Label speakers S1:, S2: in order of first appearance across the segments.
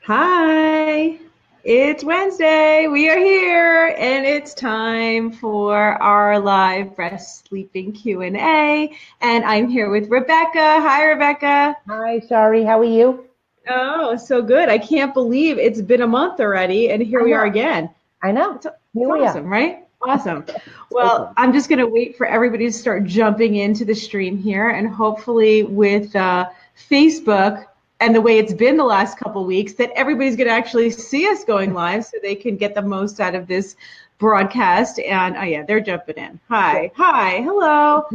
S1: Hi, it's Wednesday. We are here and it's time for our live breast sleeping Q&A. And I'm here with Rebecca. Hi, Rebecca.
S2: Hi, Shari. How are you?
S1: Oh, so good. I can't believe it's been a month already and here
S2: I
S1: we are
S2: know.
S1: again.
S2: I know.
S1: It's
S2: Here we
S1: awesome,
S2: are.
S1: right? Awesome. Well,
S2: Totally.
S1: I'm just going to wait for everybody to start jumping into the stream here, and hopefully with Facebook and the way it's been the last couple weeks, that everybody's going to actually see us going live so they can get the most out of this broadcast. And oh yeah, they're jumping in. Hi, hi, hello.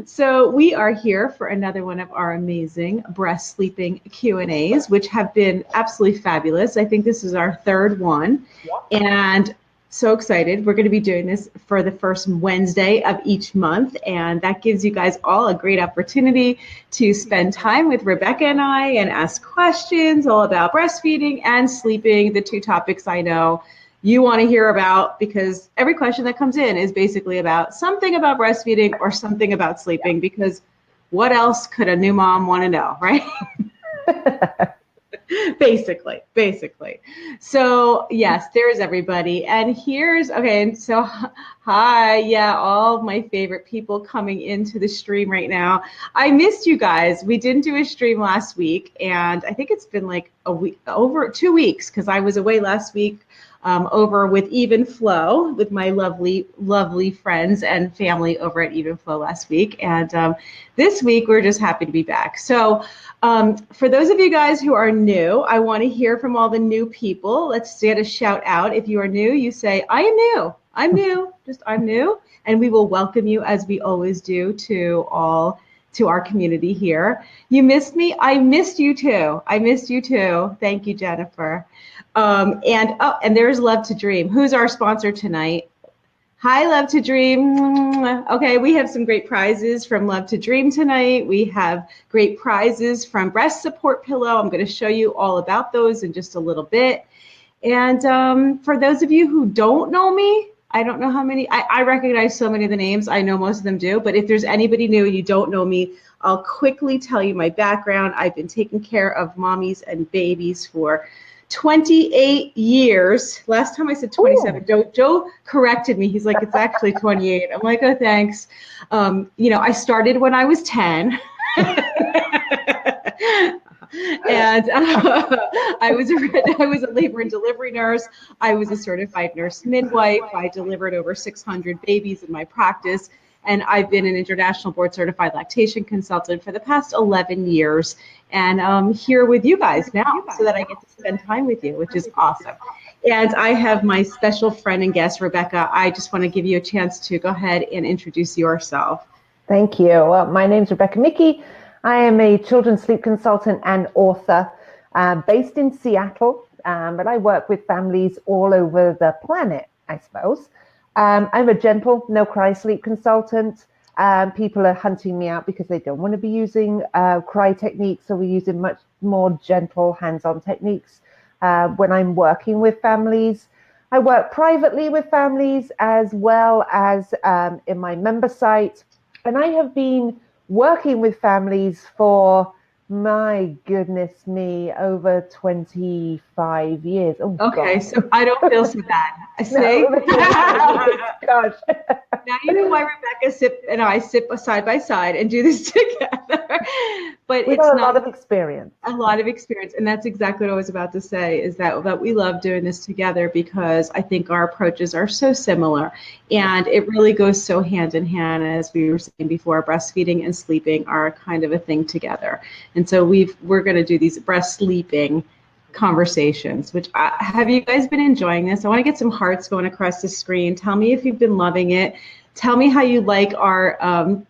S1: So we are here for another one of our amazing breast sleeping Q&As, which have been absolutely fabulous. I think this is our third one, and so excited. We're going to be doing this for the first Wednesday of each month, and that gives you guys all a great opportunity to spend time with Rebecca and I and ask questions all about breastfeeding and sleeping, the two topics I know you want to hear about, because every question that comes in is basically about something about breastfeeding or something about sleeping, because what else could a new mom want to know, right? basically. So yes, there's everybody. And here's, okay, and so hi, yeah, all of my favorite people coming into the stream right now. I missed you guys. We didn't do a stream last week, and I think it's been like a week, over 2 weeks, because I was away last week over with Even Flow with my lovely friends and family over at Even Flow last week. And this week, we're just happy to be back. So for those of you guys who are new, I want to hear from all the new people. Let's get a shout out. If you are new, you say, I am new. I'm new. Just I'm new. And we will welcome you, as we always do, to our community here. You missed me? I missed you too. I missed you too. Thank you, Jennifer. And there's Love to Dream. Who's our sponsor tonight? Hi, Love to Dream. Okay, we have some great prizes from Love to Dream tonight. We have great prizes from Breast Support Pillow. I'm going to show you all about those in just a little bit. And for those of you who don't know me, I don't know how many, I recognize so many of the names. I know most of them do, but if there's anybody new and you don't know me, I'll quickly tell you my background. I've been taking care of mommies and babies for 28 years. Last time I said 27. Joe corrected me. He's like, it's actually 28. I'm like, oh, thanks. I started when I was 10. And I was a labor and delivery nurse. I was a certified nurse midwife. I delivered over 600 babies in my practice. And I've been an international board certified lactation consultant for the past 11 years. And I'm here with you guys now so that I get to spend time with you, which is awesome. And I have my special friend and guest, Rebecca. I just want to give you a chance to go ahead and introduce yourself.
S2: Thank you. Well, my name's Rebecca Michi. I am a children's sleep consultant and author based in Seattle, but I work with families all over the planet, I suppose. I'm a gentle, no-cry sleep consultant. People are hunting me out because they don't want to be using cry techniques, so we're using much more gentle, hands-on techniques when I'm working with families. I work privately with families as well as in my member site, and I have been working with families for, my goodness me, over 25 years. Oh,
S1: okay,
S2: God.
S1: so I don't feel so bad. I say,
S2: Gosh.
S1: now you know why Rebecca and I sit side by side and do this together. But
S2: We've got a lot of experience.
S1: A lot of experience. And that's exactly what I was about to say, is that we love doing this together because I think our approaches are so similar. And it really goes so hand in hand, as we were saying before, breastfeeding and sleeping are kind of a thing together. And so we're going to do these breast sleeping conversations, which have you guys been enjoying this? I want to get some hearts going across the screen. Tell me if you've been loving it. Tell me how you like our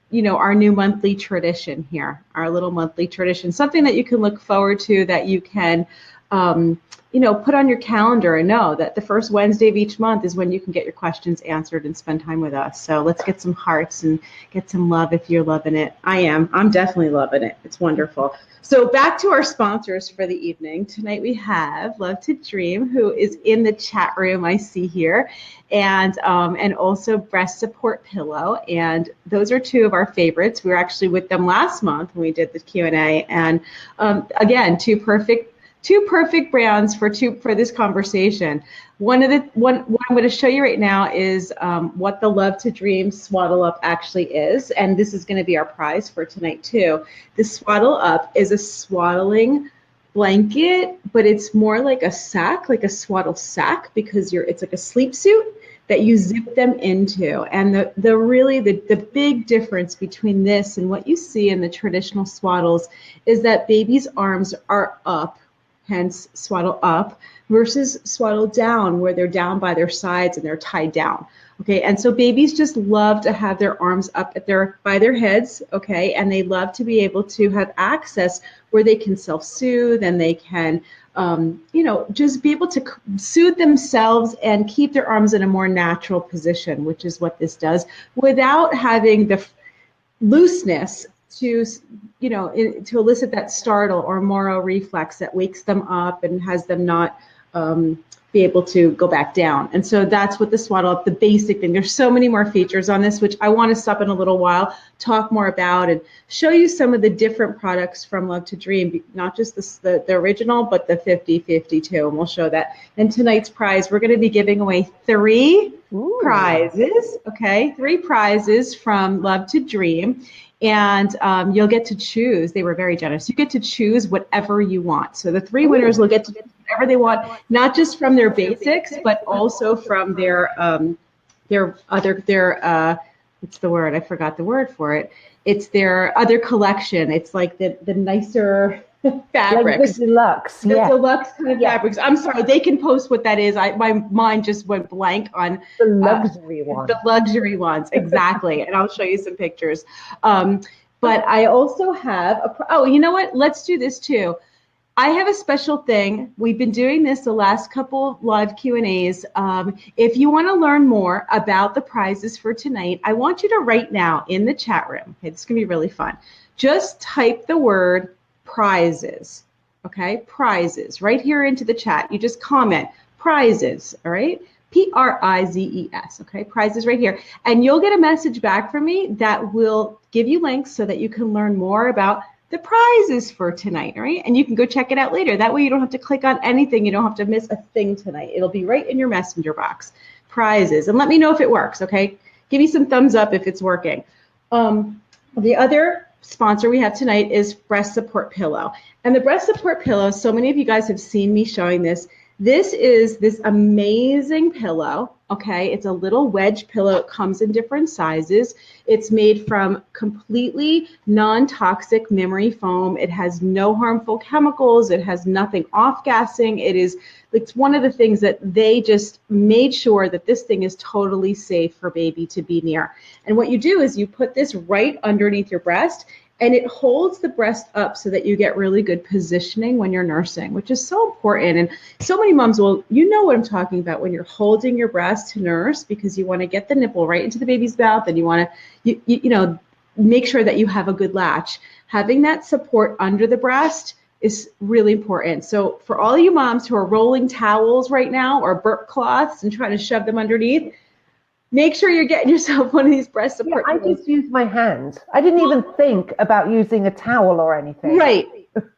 S1: new monthly tradition here, our little monthly tradition, something that you can look forward to, that you can put on your calendar and know that the first Wednesday of each month is when you can get your questions answered and spend time with us. So let's get some hearts and get some love if you're loving it. I am. I'm definitely loving it. It's wonderful. So back to our sponsors for the evening. Tonight we have Love to Dream, who is in the chat room I see here, and also Breast Support Pillow. And those are two of our favorites. We were actually with them last month when we did the Q&A. And again, two perfect brands for this conversation. What I'm going to show you right now is what the Love to Dream Swaddle Up actually is, and this is going to be our prize for tonight too. The Swaddle Up is a swaddling blanket, but it's more like a sack, like a swaddle sack, because it's like a sleep suit that you zip them into. And the big difference between this and what you see in the traditional swaddles is that babies' arms are up, hence swaddle up, versus swaddle down, where they're down by their sides and they're tied down. Okay, and so babies just love to have their arms up by their heads, okay, and they love to be able to have access where they can self-soothe and they can, just be able to soothe themselves and keep their arms in a more natural position, which is what this does, without having the looseness to elicit that startle or moro reflex that wakes them up and has them not be able to go back down. And so that's what the swaddle up, the basic thing. There's so many more features on this, which I want to stop in a little while, talk more about, and show you some of the different products from Love to Dream, not just the original, but the 50/50 too, and we'll show that. And tonight's prize, we're going to be giving away three prizes, okay? 3 prizes from Love to Dream. And you'll get to choose. They were very generous. You get to choose whatever you want. So the 3 winners will get to choose whatever they want, not just from their basics, but also from their what's the word? I forgot the word for it. It's their other collection. It's like the nicer fabrics.
S2: Like the deluxe,
S1: the deluxe kind of fabrics. I'm sorry, they can post what that is. My mind just went blank on
S2: the luxury ones.
S1: The luxury ones, exactly. And I'll show you some pictures. But I also have you know what? Let's do this too. I have a special thing. We've been doing this the last couple live Q&As. If you want to learn more about the prizes for tonight, I want you to right now in the chat room. Okay, this is gonna be really fun. Just type the word prizes, okay? Prizes, right here into the chat. You just comment, prizes, all right? P-R-I-Z-E-S, okay? Prizes right here. And you'll get a message back from me that will give you links so that you can learn more about the prizes for tonight, all right? And you can go check it out later. That way you don't have to click on anything. You don't have to miss a thing tonight. It'll be right in your messenger box. Prizes. And let me know if it works, okay? Give me some thumbs up if it's working. The other sponsor we have tonight is Breast Support Pillow. And the Breast Support Pillow, so many of you guys have seen me showing this. This is this amazing pillow, okay? It's a little wedge pillow. It comes in different sizes. It's made from completely non-toxic memory foam. It has no harmful chemicals. It has nothing off-gassing. It's one of the things that they just made sure that this thing is totally safe for baby to be near. And what you do is you put this right underneath your breast, and it holds the breast up so that you get really good positioning when you're nursing, which is so important. And so many moms you know what I'm talking about when you're holding your breast to nurse, because you want to get the nipple right into the baby's mouth, and you want to, make sure that you have a good latch. Having that support under the breast is really important. So for all you moms who are rolling towels right now or burp cloths and trying to shove them underneath, make sure you're getting yourself one of these breast support.
S2: I just used my hands. I didn't even think about using a towel or anything.
S1: Right.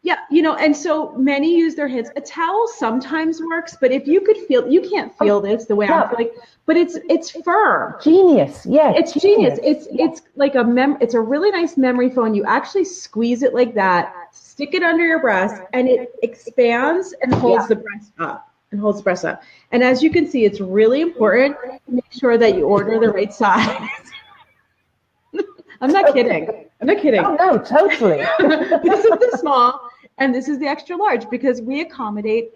S1: Yeah, and so many use their hands. A towel sometimes works, but if you you can't feel this the way I'm feeling, but it's firm.
S2: Genius. Yeah.
S1: It's genius. It's like it's a really nice memory foam. You actually squeeze it like that, stick it under your breast, and it expands and holds the breast up. And as you can see, it's really important to make sure that you order the right size. I'm not kidding.
S2: Oh, no, totally.
S1: This is the small, and this is the extra large, because we accommodate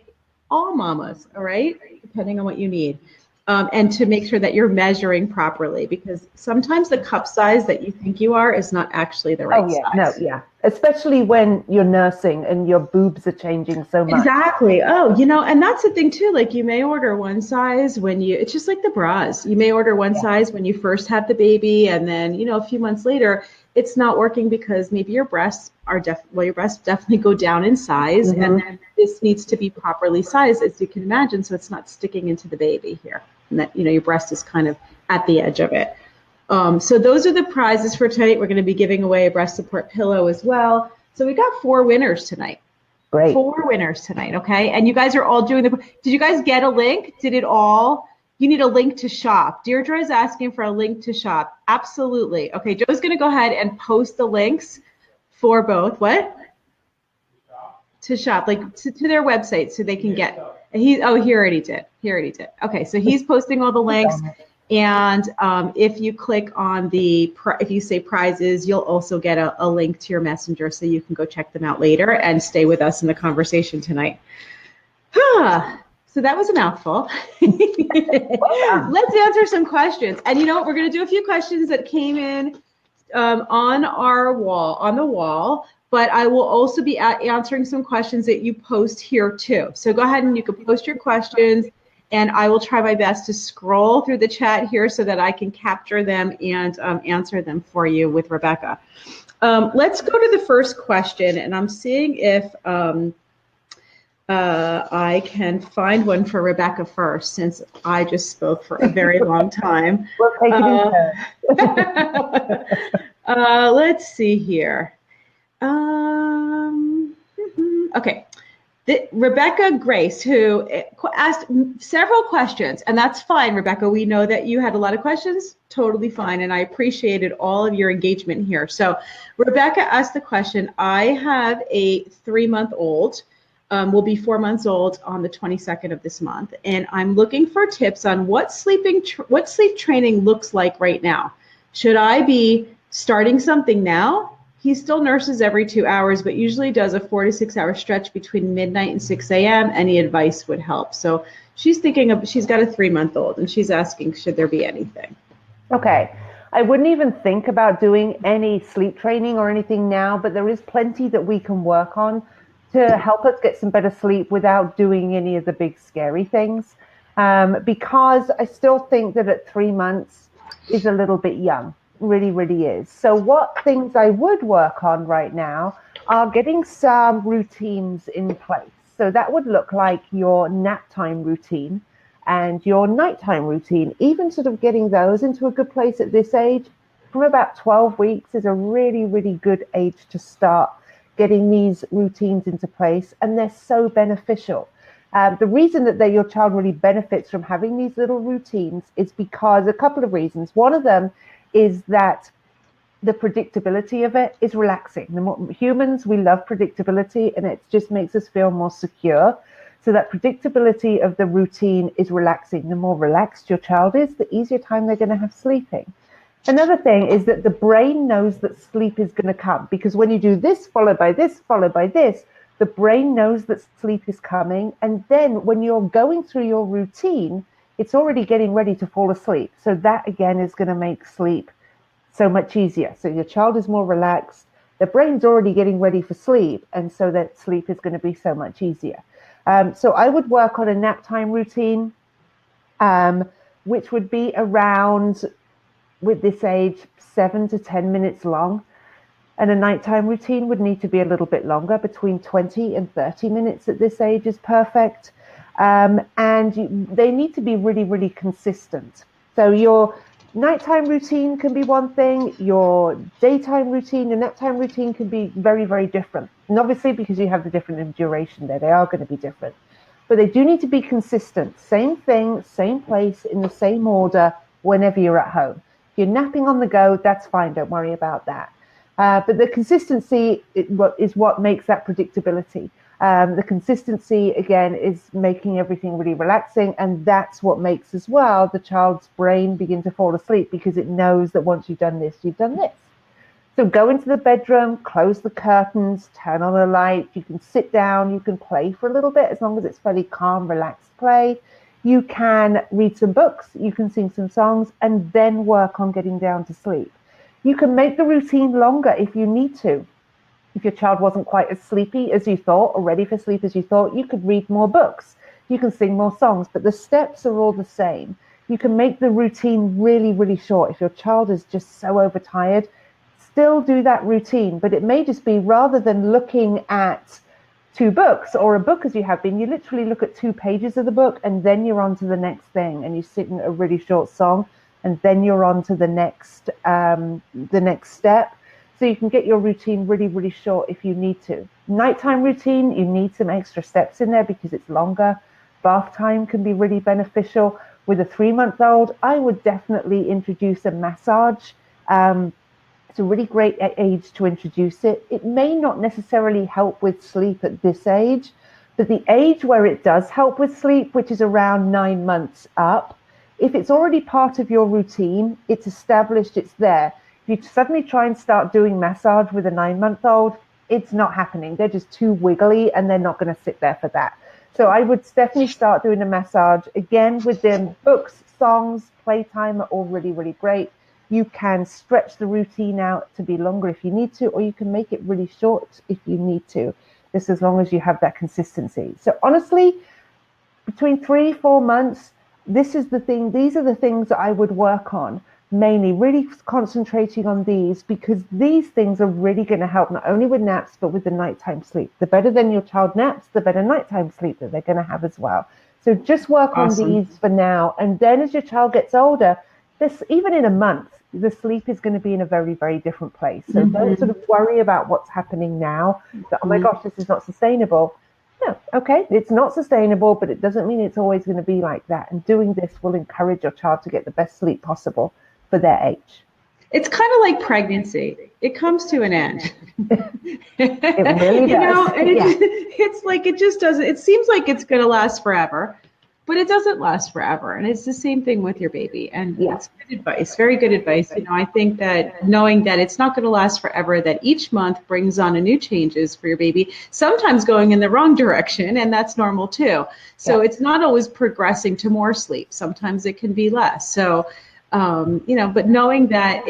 S1: all mamas, all right, depending on what you need. and to make sure that you're measuring properly, because sometimes the cup size that you think you are is not actually the right size.
S2: No, yeah. Especially when you're nursing and your boobs are changing so much.
S1: Exactly. Oh, and that's the thing too. Like you may order one size it's just like the bras. You may order one size when you first have the baby, and then, a few months later, it's not working because maybe your breasts your breasts definitely go down in size, and then this needs to be properly sized, as you can imagine, so it's not sticking into the baby here, and that, your breast is kind of at the edge of it. So those are the prizes for tonight. We're going to be giving away a breast support pillow as well. So we got 4 winners tonight.
S2: Great.
S1: 4 winners tonight, okay? And you guys are all doing did you guys get a link? You need a link to shop. Deirdre is asking for a link to shop. Absolutely. Okay, Joe's going to go ahead and post the links for both. What? To shop, like to their website, so they can get. He already did. Okay, so he's posting all the links. And if you click on if you say prizes, you'll also get a link to your messenger, so you can go check them out later and stay with us in the conversation tonight. So that was a mouthful. Let's answer some questions. And you know what? We're going to do a few questions that came in on the wall, but I will also be answering some questions that you post here too. So go ahead and you can post your questions, and I will try my best to scroll through the chat here so that I can capture them and answer them for you with Rebecca. Let's go to the first question, and I'm seeing if I can find one for Rebecca first, since I just spoke for a very long time.
S2: We'll take it in turn.
S1: Let's see here. Okay. Rebecca Grace, who asked several questions, and that's fine, Rebecca. We know that you had a lot of questions, totally fine, and I appreciated all of your engagement here. So Rebecca asked the question, I have a 3-month-old, will be 4 months old on the 22nd of this month, and I'm looking for tips on what sleep training looks like right now. Should I be starting something now? He still nurses every 2 hours, but usually does a 4 to 6 hour stretch between midnight and 6 a.m. Any advice would help. So she's she's got a 3-month-old, and she's asking, should there be anything?
S2: Okay. I wouldn't even think about doing any sleep training or anything now, but there is plenty that we can work on to help us get some better sleep without doing any of the big scary things. Because I still think that at 3 months is a little bit young. Really, really is. So what things I would work on right now are getting some routines in place. So that would look like your nap time routine and your nighttime routine. Even sort of getting those into a good place at this age, from about 12 weeks is a really, really good age to start getting these routines into place, and they're so beneficial. The reason that your child really benefits from having these little routines is because a couple of reasons. One of them is that the predictability of it is relaxing. Humans, we love predictability, and it just makes us feel more secure. So that predictability of the routine is relaxing. The more relaxed your child is, the easier time they're going to have sleeping. Another thing is that the brain knows that sleep is going to come, because when you do this, followed by this, followed by this, the brain knows that sleep is coming. And then when you're going through your routine, it's already getting ready to fall asleep. So that, again, is going to make sleep so much easier. So your child is more relaxed. The brain's already getting ready for sleep. And so that sleep is going to be so much easier. So I would work on a nap time routine, which would be around, with this age, 7 to 10 minutes long. And a nighttime routine would need to be a little bit longer. Between 20 and 30 minutes at this age is perfect. And they need to be really, really consistent. So your nighttime routine can be one thing, your daytime routine, your naptime routine can be very, very different. And obviously, because you have the different duration there, they are going to be different. But they do need to be consistent. Same thing, same place, in the same order, whenever you're at home. If you're napping on the go, that's fine. Don't worry about that. But the consistency is what makes that predictability. The consistency, again, is making everything really relaxing, and that's what makes, as well, the child's brain begin to fall asleep, because it knows that once you've done this, you've done this. So go into the bedroom, close the curtains, turn on the light. You can sit down, you can play for a little bit, as long as it's fairly calm, relaxed play. You can read some books, you can sing some songs, and then work on getting down to sleep. You can make the routine longer if you need to. If your child wasn't quite as sleepy as you thought, or ready for sleep as you thought, you could read more books. You can sing more songs, but the steps are all the same. You can make the routine really, really short. If your child is just so overtired, still do that routine, but it may just be, rather than looking at 2 books or a book as you have been, you literally look at 2 pages of the book and then you're on to the next thing, and you sing a really short song and then you're on to the next step. So you can get your routine really, really short if you need to. Nighttime routine, you need some extra steps in there because it's longer. Bath time can be really beneficial. With a 3-month-old, I would definitely introduce a massage. It's a really great age to introduce it. It may not necessarily help with sleep at this age, but the age where it does help with sleep, which is around 9 months up, if it's already part of your routine, it's established, it's there. If you suddenly try and start doing massage with a 9-month-old, it's not happening. They're just too wiggly and they're not going to sit there for that. So I would definitely start doing a massage. Again, with them, books, songs, playtime are all really, really great. You can stretch the routine out to be longer if you need to, or you can make it really short if you need to, just as long as you have that consistency. So honestly, between 3-4 months, these are the things that I would work on, mainly really concentrating on these, because these things are really going to help not only with naps, but with the nighttime sleep. The better then your child naps, the better nighttime sleep that they're going to have as well. So just work on these for now. And then as your child gets older, even in a month, the sleep is going to be in a very, very different place. So don't sort of worry about what's happening now, that, oh my gosh, this is not sustainable. No, okay, it's not sustainable, but it doesn't mean it's always going to be like that. And doing this will encourage your child to get the best sleep possible for their age.
S1: It's kind of like pregnancy. It comes to an end.
S2: It really does.
S1: It's like, it just doesn't, it seems like it's going to last forever, but it doesn't last forever. And it's the same thing with your baby. And it's good advice, very good advice. You know, I think that knowing that it's not going to last forever, that each month brings on a new changes for your baby, sometimes going in the wrong direction, and that's normal too. So it's not always progressing to more sleep. Sometimes it can be less. So, you know, but knowing that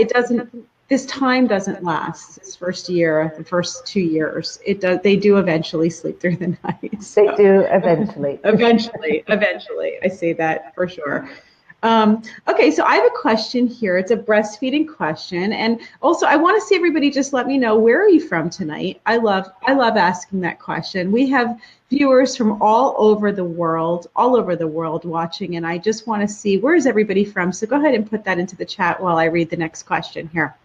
S1: this time doesn't last. This first year, the first 2 years, they do eventually sleep through the night. So.
S2: They do eventually.
S1: Eventually. I say that for sure. Okay, so I have a question here. It's a breastfeeding question. And also I want to see everybody just let me know, where are you from tonight? I love asking that question. We have viewers from all over the world watching, and I just want to see, where is everybody from? So go ahead and put that into the chat while I read the next question here.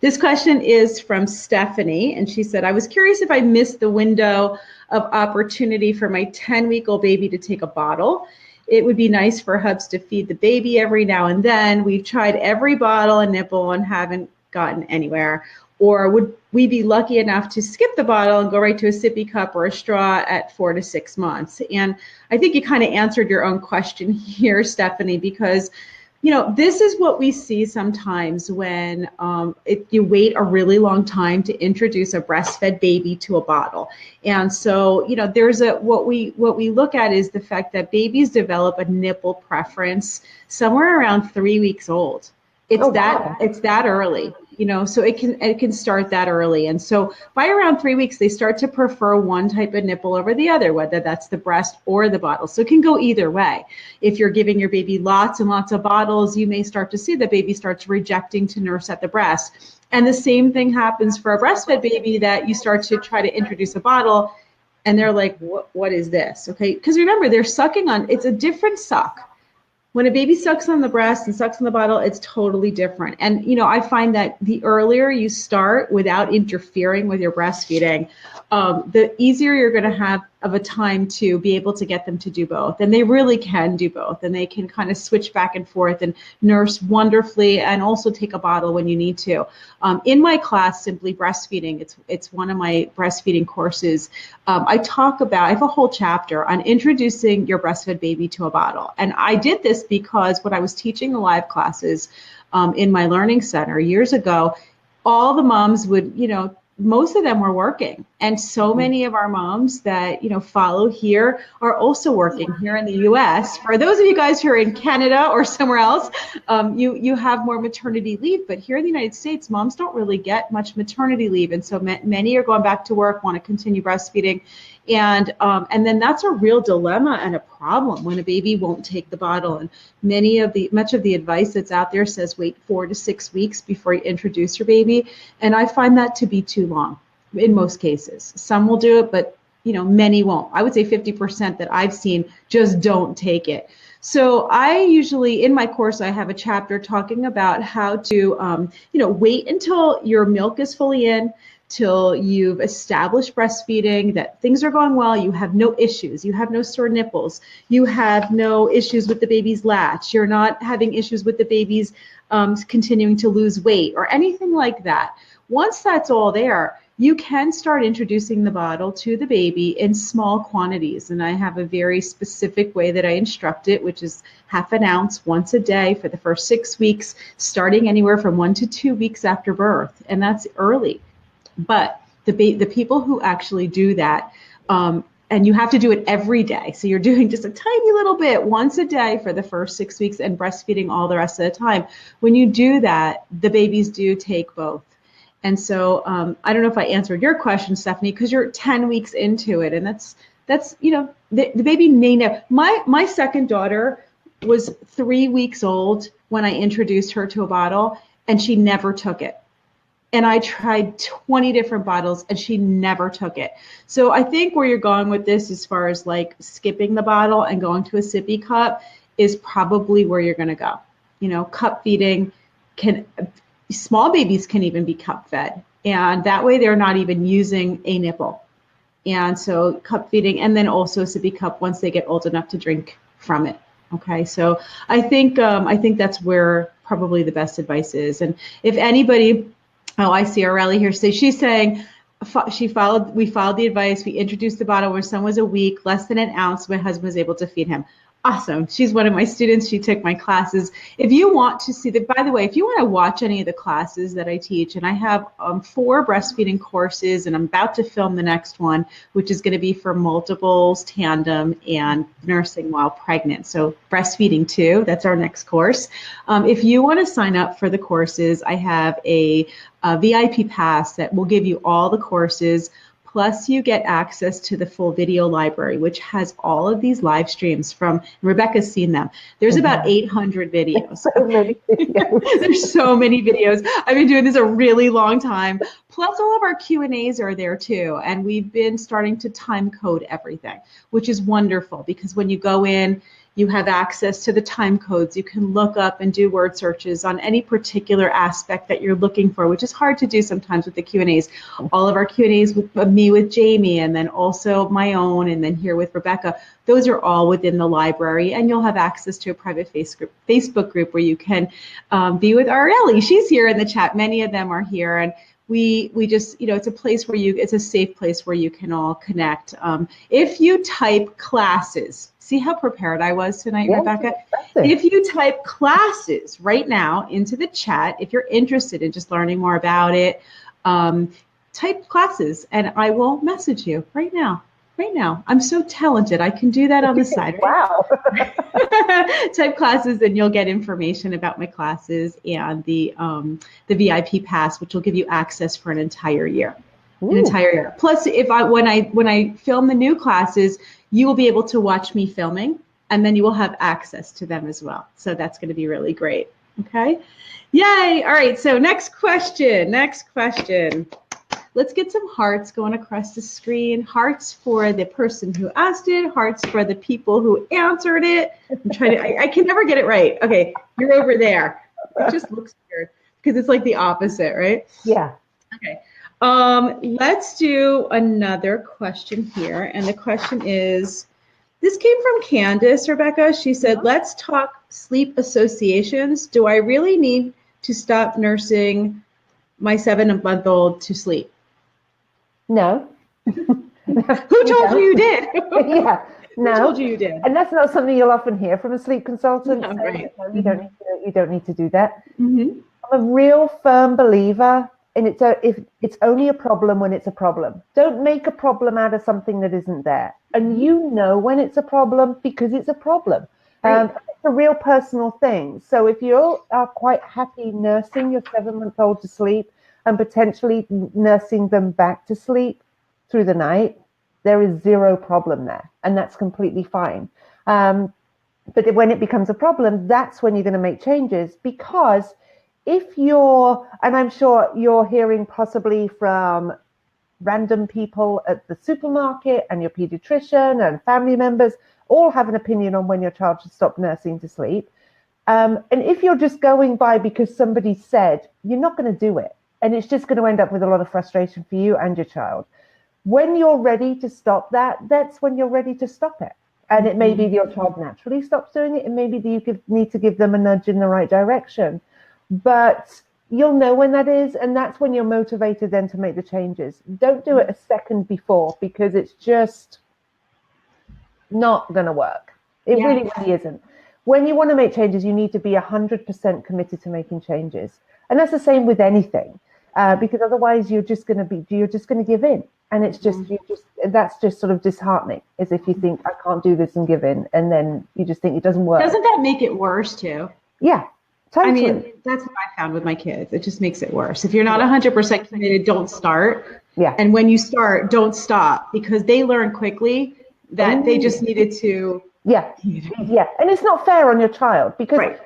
S1: This question is from Stephanie, and she said, I was curious if I missed the window of opportunity for my 10-week-old baby to take a bottle. It would be nice for Hubs to feed the baby every now and then. We've tried every bottle and nipple and haven't gotten anywhere. Or would we be lucky enough to skip the bottle and go right to a sippy cup or a straw at 4 to 6 months? And I think you kind of answered your own question here, Stephanie, because you know, this is what we see sometimes when you wait a really long time to introduce a breastfed baby to a bottle. And so, you know, there's what we look at is the fact that babies develop a nipple preference somewhere around 3 weeks old. It's that early, you know, so it can start that early. And so by around 3 weeks, they start to prefer one type of nipple over the other, whether that's the breast or the bottle. So it can go either way. If you're giving your baby lots and lots of bottles, you may start to see the baby starts rejecting to nurse at the breast. And the same thing happens for a breastfed baby, that you start to try to introduce a bottle and they're like, what is this? Okay. Because remember, they're sucking on, it's a different suck. When a baby sucks on the breast and sucks on the bottle, it's totally different. And, you know, I find that the earlier you start without interfering with your breastfeeding, the easier you're going to have of a time to be able to get them to do both. And they really can do both. And they can kind of switch back and forth and nurse wonderfully and also take a bottle when you need to. In my class, Simply Breastfeeding, it's one of my breastfeeding courses. I have a whole chapter on introducing your breastfed baby to a bottle. And I did this because when I was teaching the live classes in my learning center years ago, all the moms would, you know, most of them were working. And so many of our moms that, follow here are also working here in the US. For those of you guys who are in Canada or somewhere else, you have more maternity leave. But here in the United States, moms don't really get much maternity leave. And so many are going back to work, want to continue breastfeeding. And then that's a real dilemma and a problem when a baby won't take the bottle. And much of the advice that's out there says wait 4 to 6 weeks before you introduce your baby. And I find that to be too long in most cases. Some will do it, but many won't. I would say 50% that I've seen just don't take it. So I usually, in my course, I have a chapter talking about how to, wait until your milk is fully in, till you've established breastfeeding, that things are going well, you have no issues, you have no sore nipples, you have no issues with the baby's latch, you're not having issues with the baby's continuing to lose weight or anything like that. Once that's all there, you can start introducing the bottle to the baby in small quantities. And I have a very specific way that I instruct it, which is 1/2 ounce once a day for the first 6 weeks, starting anywhere from 1 to 2 weeks after birth. And that's early. But the people who actually do that, and you have to do it every day. So you're doing just a tiny little bit once a day for the first 6 weeks and breastfeeding all the rest of the time. When you do that, the babies do take both. And so I don't know if I answered your question, Stephanie, because you're 10 weeks into it. And that's the baby may never. My second daughter was 3 weeks old when I introduced her to a bottle, and she never took it. And I tried 20 different bottles and she never took it. So I think where you're going with this, as far as like skipping the bottle and going to a sippy cup, is probably where you're going to go. Cup feeding small babies can even be cup fed. And that way they're not even using a nipple. And so cup feeding, and then also a sippy cup once they get old enough to drink from it. Okay, so I think that's where probably the best advice is. And if anybody, I see Aurelie here. So she's saying we followed the advice. We introduced the bottle when son was a week, less than an ounce. My husband was able to feed him. Awesome. She's one of my students. She took my classes. If you want to see by the way, if you want to watch any of the classes that I teach, and I have 4 breastfeeding courses, and I'm about to film the next one, which is going to be for multiples, tandem, and nursing while pregnant. So breastfeeding 2, that's our next course. If you want to sign up for the courses, I have a VIP pass that will give you all the courses. Plus, you get access to the full video library, which has all of these live streams from, Rebecca's seen them. There's about 800 videos.
S2: So many videos.
S1: There's so many videos. I've been doing this a really long time. Plus, all of our Q&As are there too. And we've been starting to time code everything, which is wonderful because when you go in, you have access to the time codes. You can look up and do word searches on any particular aspect that you're looking for, which is hard to do sometimes with the Q&As. All of our Q&As with me, with Jamie, and then also my own, and then here with Rebecca, those are all within the library, and you'll have access to a private Facebook group where you can be with Aurelie. She's here in the chat. Many of them are here, and we just, it's a place where it's a safe place where you can all connect. If you type classes, see how prepared I was tonight, yeah, Rebecca? If you type classes right now into the chat, if you're interested in just learning more about it, type classes and I will message you right now. Right now. I'm so talented. I can do that on the side. Right?
S2: Wow.
S1: Type classes and you'll get information about my classes and the VIP pass, which will give you access for an entire year. Ooh. An entire year. Plus, when I film the new classes, you will be able to watch me filming, and then you will have access to them as well. So that's going to be really great. Okay. Yay. All right. So next question. Let's get some hearts going across the screen. Hearts for the person who asked it. Hearts for the people who answered it. I'm trying to, I can never get it right. Okay, you're over there. It just looks weird because it's like the opposite, right?
S2: Yeah.
S1: Okay. Let's do another question here. And the question is, this came from Candace, Rebecca. She said, let's talk sleep associations. Do I really need to stop nursing my 7-month-old to sleep?
S2: No.
S1: Who told you did?
S2: Yeah, no.
S1: Who told you did?
S2: And that's not something you'll often hear from a sleep consultant.
S1: No, right.
S2: You don't need to do that.
S1: Mm-hmm.
S2: I'm a real firm believer And if it's only a problem when it's a problem. Don't make a problem out of something that isn't there. And you know when it's a problem because it's a problem.
S1: Right.
S2: It's a real personal thing. So if you are quite happy nursing your 7-month-old to sleep and potentially nursing them back to sleep through the night, there is zero problem there. And that's completely fine. But when it becomes a problem, that's when you're going to make changes, because if you're, and I'm sure you're hearing possibly from random people at the supermarket and your pediatrician and family members, all have an opinion on when your child should stop nursing to sleep. And if you're just going by because somebody said, you're not going to do it. And it's just going to end up with a lot of frustration for you and your child. When you're ready to stop that, that's when you're ready to stop it. And it may be your child naturally stops doing it, and maybe you need to give them a nudge in the right direction. But you'll know when that is, and that's when you're motivated then to make the changes. Don't do it a second before, because it's just not going to work. It really isn't. When you want to make changes, you need to be 100% committed to making changes. And that's the same with anything, because otherwise you're just going to give in. And it's just, that's just sort of disheartening, as if you think, I can't do this and give in. And then you just think it doesn't work.
S1: Doesn't that make it worse too?
S2: Yeah, totally.
S1: I mean, that's what I found with my kids. It just makes it worse. If you're not 100% committed, don't start.
S2: Yeah.
S1: And when you start, don't stop, because they learn quickly that they just needed to.
S2: Yeah. And it's not fair on your child, because,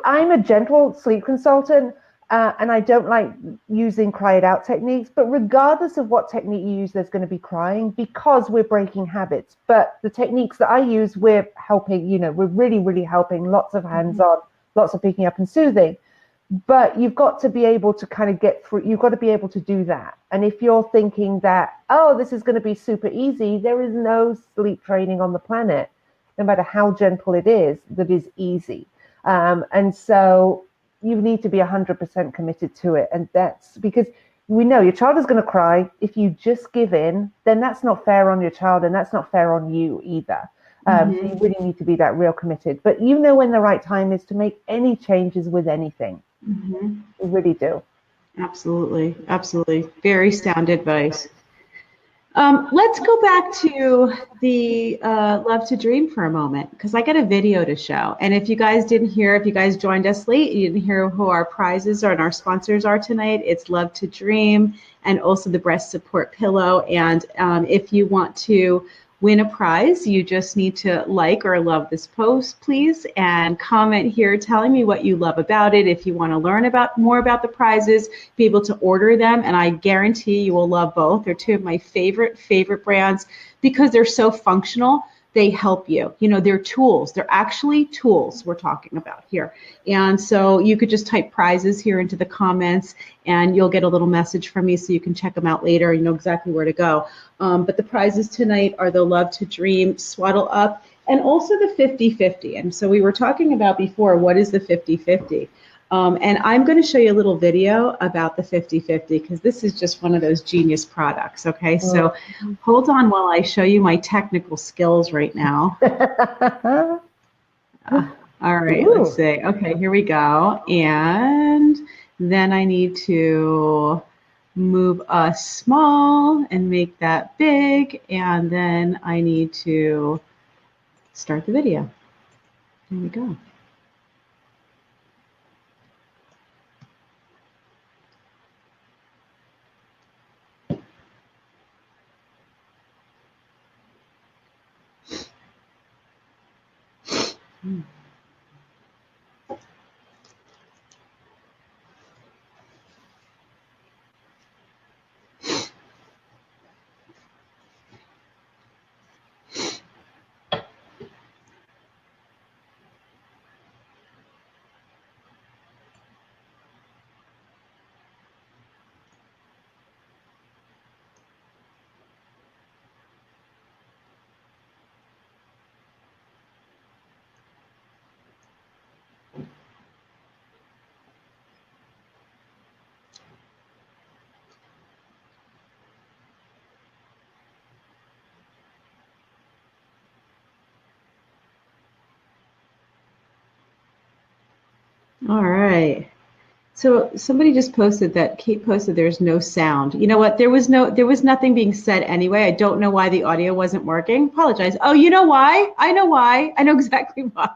S2: I'm a gentle sleep consultant. And I don't like using cry it out techniques, but regardless of what technique you use, there's going to be crying, because we're breaking habits. But the techniques that I use, we're helping, we're really, really helping, lots of hands-on, lots of picking up and soothing. But you've got to be able to kind of get through, you've got to be able to do that. And if you're thinking that, oh, this is going to be super easy, there is no sleep training on the planet, no matter how gentle it is, that is easy. And so you need to be 100% committed to it. And that's because we know your child is going to cry. If you just give in, then that's not fair on your child, and that's not fair on you either. So you really need to be that real committed. But you know when the right time is to make any changes with anything. You really do.
S1: Absolutely. Absolutely. Very sound advice. Let's go back to the Love to Dream for a moment, because I got a video to show. And if you guys joined us late, you didn't hear who our prizes are and our sponsors are tonight. It's Love to Dream and also the breast support pillow. And if you want to win a prize, you just need to like or love this post, please, and comment here telling me what you love about it. If you want to learn more about the prizes, be able to order them, and I guarantee you will love both. They're two of my favorite brands, because they're so functional. They help you. They're tools. They're actually tools we're talking about here. And so you could just type prizes here into the comments, and you'll get a little message from me so you can check them out later. You know exactly where to go. But the prizes tonight are the Love to Dream Swaddle Up and also the 50/50. And so we were talking about before, what is the 50/50? And I'm going to show you a little video about the 50/50, because this is just one of those genius products. Okay, so hold on while I show you my technical skills right now. All right, let's see. Okay, here we go. And then I need to move us small and make that big. And then I need to start the video. There we go. All right. So somebody just posted that Kate posted there's no sound. You know what? There was nothing being said anyway. I don't know why the audio wasn't working. Apologize. Oh, you know why? I know why. I know exactly why.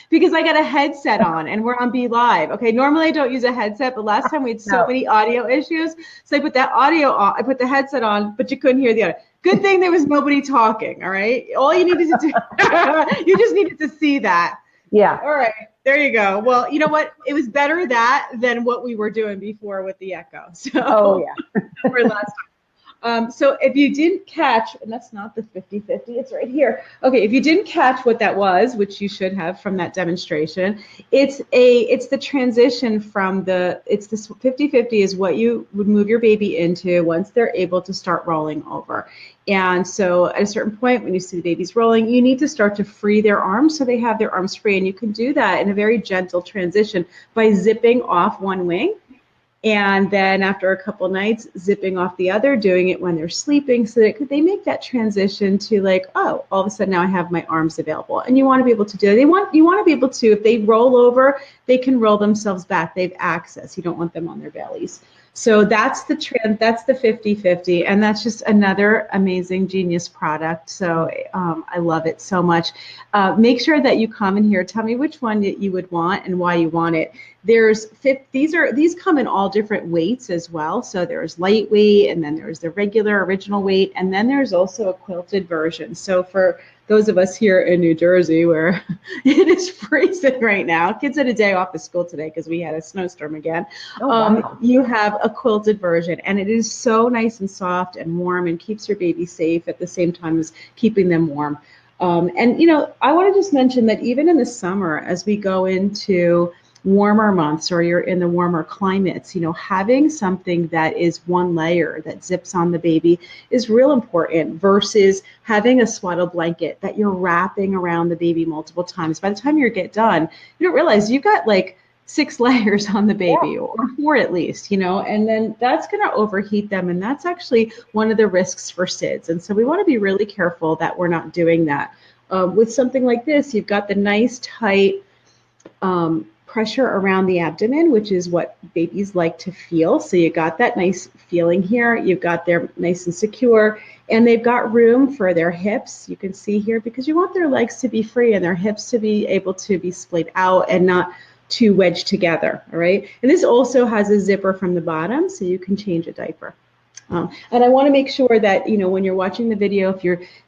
S1: Because I got a headset on and we're on Be Live. Okay, normally I don't use a headset, but last time we had so many audio issues. So I put that audio on, I put the headset on, but you couldn't hear the audio. Good thing there was nobody talking, all right? All you needed to do, you just needed to see that.
S2: Yeah.
S1: All right, there you go. Well, you know what? It was better that than what we were doing before with the echo. So, for last time. So if you didn't catch, and that's not the 50-50, it's right here. Okay, if you didn't catch what that was, which you should have from that demonstration, it's the transition from it's this 50-50 is what you would move your baby into once they're able to start rolling over. And so at a certain point, when you see the babies rolling, you need to start to free their arms so they have their arms free. And you can do that in a very gentle transition by zipping off one wing. And then after a couple nights, zipping off the other, doing it when they're sleeping, so that they make that transition to like, oh, all of a sudden now I have my arms available. And you want to be able to do it. You want to be able to, if they roll over, they can roll themselves back. They have access. You don't want them on their bellies. So that's the 50-50, and that's just another amazing genius product. So I love it so much. Make sure that you comment here. Tell me which one that you would want and why you want it. These come in all different weights as well. So there's lightweight, and then there's the regular original weight, and then there's also a quilted version. So for those of us here in New Jersey where it is freezing right now, kids had a day off of school today because we had a snowstorm again. Wow. You have a quilted version, and it is so nice and soft and warm and keeps your baby safe at the same time as keeping them warm. And, you know, I want to just mention that even in the summer, as we go into warmer months or you're in the warmer climates, you know, having something that is one layer that zips on the baby is real important versus having a swaddle blanket that you're wrapping around the baby multiple times. By the time you get done, you don't realize you've got like 6 layers on the baby, or 4 at least, you know, and then that's going to overheat them. And that's actually one of the risks for SIDS. And so we want to be really careful that we're not doing that. With something like this, you've got the nice tight pressure around the abdomen, which is what babies like to feel. So you got that nice feeling here. You've got their nice and secure, and they've got room for their hips. You can see here, because you want their legs to be free and their hips to be able to be splayed out and not too wedged together. All right. And this also has a zipper from the bottom, so you can change a diaper. And I want to make sure that, you know, when you're watching the video,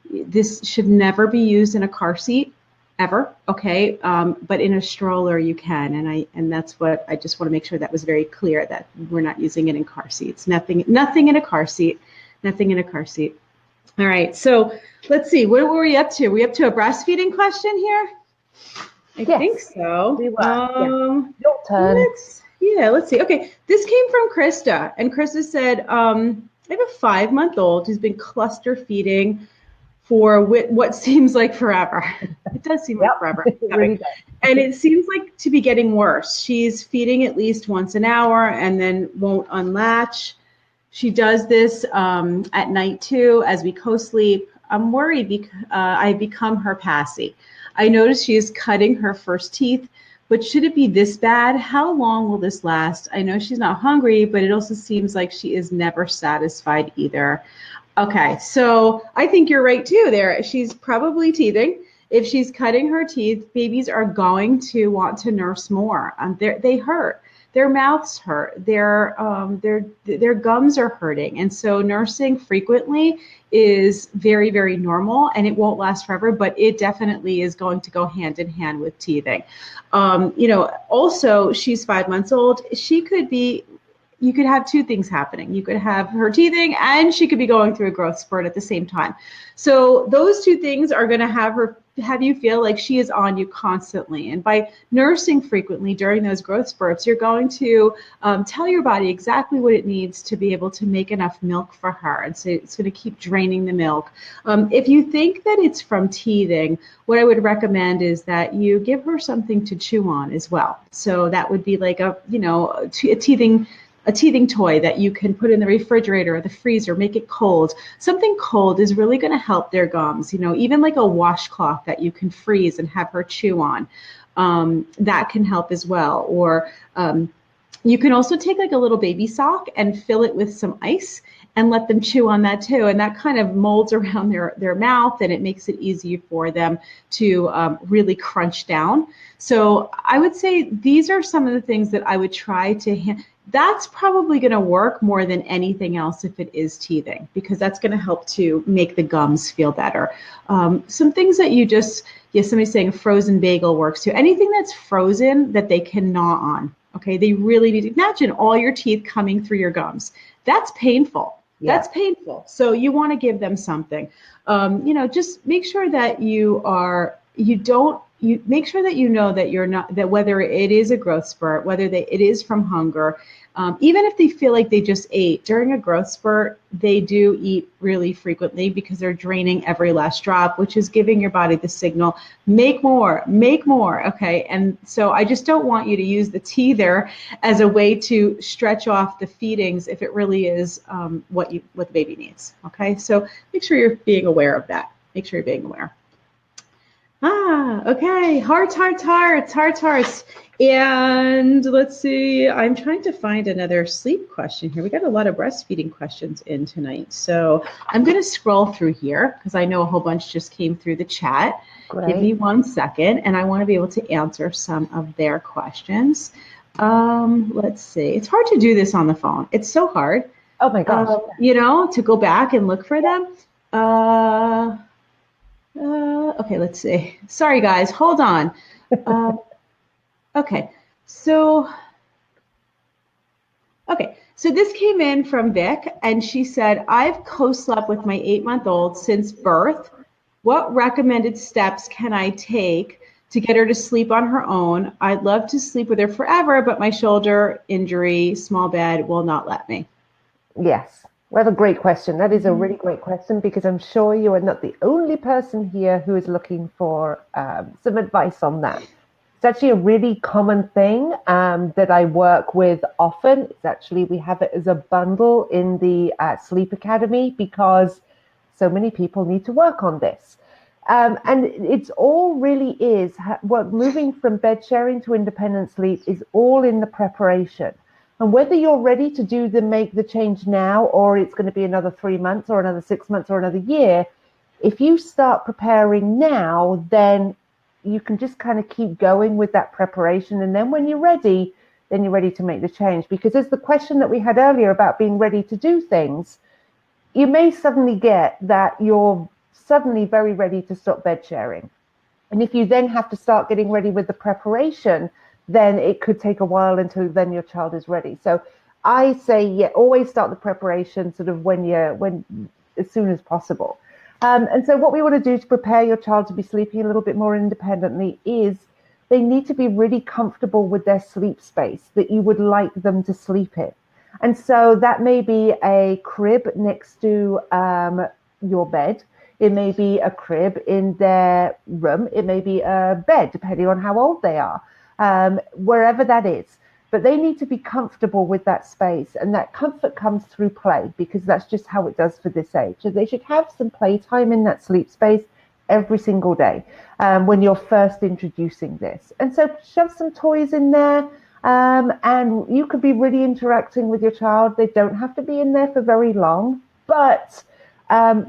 S1: this should never be used in a car seat. Ever, okay, but in a stroller you can, and that's what I just want to make sure that was very clear, that we're not using it in car seats. Nothing in a car seat. Nothing in a car seat. All right, so let's see, what were we up to? We up to a breastfeeding question here? I think so.
S2: We were. Your turn.
S1: Let's see. Okay, this came from Krista, and Krista said, I have a 5-month-old who's been cluster feeding for what seems like forever. It does seem like forever. Really, and it seems like to be getting worse. She's feeding at least once an hour and then won't unlatch. She does this at night too as we co-sleep. I'm worried because I've become her passy. I notice she is cutting her first teeth, but should it be this bad? How long will this last? I know she's not hungry, but it also seems like she is never satisfied either. Okay, so I think you're right too there. She's probably teething. If she's cutting her teeth, babies are going to want to nurse more. They hurt. Their mouths hurt. Their gums are hurting. And so nursing frequently is very, very normal, and it won't last forever, but it definitely is going to go hand in hand with teething. You know, also she's 5 months old. You could have 2 things happening. You could have her teething and she could be going through a growth spurt at the same time. So those 2 things are going to have you feel like she is on you constantly. And by nursing frequently during those growth spurts, you're going to tell your body exactly what it needs to be able to make enough milk for her. And so it's going to keep draining the milk. If you think that it's from teething, what I would recommend is that you give her something to chew on as well. So that would be like a teething toy that you can put in the refrigerator or the freezer, make it cold. Something cold is really going to help their gums, you know, even like a washcloth that you can freeze and have her chew on. That can help as well. Or You can also take like a little baby sock and fill it with some ice and let them chew on that too. And that kind of molds around their mouth, and it makes it easier for them to really crunch down. So I would say these are some of the things that I would try to that's probably going to work more than anything else if it is teething, because that's going to help to make the gums feel better. Some things that you just, yeah, somebody's saying frozen bagel works too. Anything that's frozen that they can gnaw on. Okay, they really need to imagine all your teeth coming through your gums. That's painful.
S2: Yeah.
S1: That's painful. So you want to give them something. Just make sure that you make sure that you know that you're not, that whether it is a growth spurt, whether it is from hunger, even if they feel like they just ate during a growth spurt, they do eat really frequently because they're draining every last drop, which is giving your body the signal, make more, make more. Okay. And so I just don't want you to use the teether as a way to stretch off the feedings if it really is what the baby needs. Okay. So make sure you're being aware of that. Make sure you're being aware. Okay. Hearts. And let's see, I'm trying to find another sleep question here. We got a lot of breastfeeding questions in tonight. So I'm going to scroll through here because I know a whole bunch just came through the chat.
S2: Great.
S1: Give me 1 second, and I want to be able to answer some of their questions. Let's see. It's hard to do this on the phone. It's so hard.
S2: Oh my gosh.
S1: To go back and look for them. Okay, let's see. Sorry, guys. Hold on. Okay, so this came in from Vic, and she said, I've co-slept with my 8-month-old since birth. What recommended steps can I take to get her to sleep on her own? I'd love to sleep with her forever, but my shoulder injury, small bed, will not let me.
S2: Yes. Well, a great question. That is a really great question, because I'm sure you are not the only person here who is looking for some advice on that. It's actually a really common thing that I work with often. It's actually, we have it as a bundle in the Sleep Academy because so many people need to work on this. And it's all really is, moving from bed sharing to independent sleep is all in the preparation. And whether you're ready to make the change now, or it's going to be another 3 months or another 6 months or another year, if you start preparing now, then you can just kind of keep going with that preparation. And then when you're ready, then you're ready to make the change. Because as the question that we had earlier about being ready to do things, you may suddenly get that you're suddenly very ready to stop bed sharing. And if you then have to start getting ready with the preparation, then it could take a while until then your child is ready. So I say, always start the preparation sort of as soon as possible. And so what we want to do to prepare your child to be sleeping a little bit more independently is they need to be really comfortable with their sleep space that you would like them to sleep in. And so that may be a crib next to your bed. It may be a crib in their room. It may be a bed, depending on how old they are, wherever that is. But they need to be comfortable with that space, and that comfort comes through play, because that's just how it does for this age. So they should have some playtime in that sleep space every single day when you're first introducing this. And so shove some toys in there, and you could be really interacting with your child. They don't have to be in there for very long, but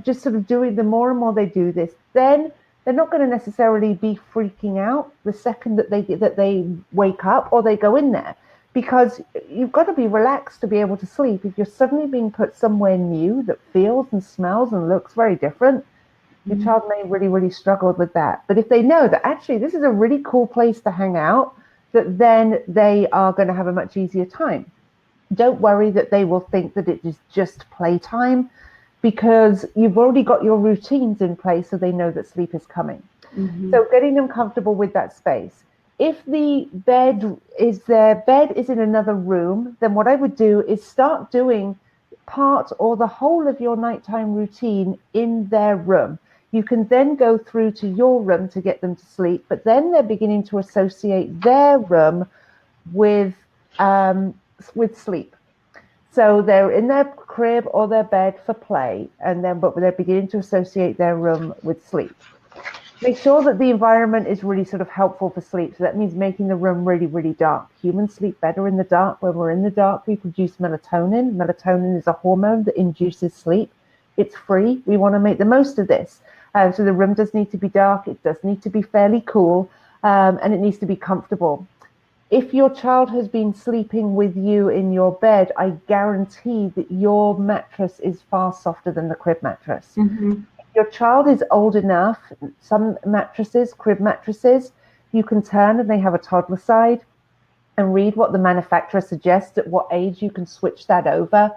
S2: just sort of doing, the more and more they do this, then they're not going to necessarily be freaking out the second that they wake up or they go in there, because you've got to be relaxed to be able to sleep. If you're suddenly being put somewhere new that feels and smells and looks very different, your child may really, really struggle with that. But if they know that actually this is a really cool place to hang out, that then they are going to have a much easier time. Don't worry that they will think that it is just playtime, because you've already got your routines in place so they know that sleep is coming. So getting them comfortable with that space. If the bed is in another room, then what I would do is start doing part or the whole of your nighttime routine in their room. You can then go through to your room to get them to sleep, but then they're beginning to associate their room with sleep. So they're in their crib or their bed for play, but they're beginning to associate their room with sleep. Make sure that the environment is really sort of helpful for sleep. So that means making the room really, really dark. Humans sleep better in the dark. When we're in the dark, we produce melatonin. Melatonin is a hormone that induces sleep. It's free. We want to make the most of this. So the room does need to be dark. It does need to be fairly cool, and it needs to be comfortable. If your child has been sleeping with you in your bed, I guarantee that your mattress is far softer than the crib mattress.
S1: Mm-hmm.
S2: Your child is old enough, some mattresses, crib mattresses, you can turn and they have a toddler side and read what the manufacturer suggests at what age you can switch that over.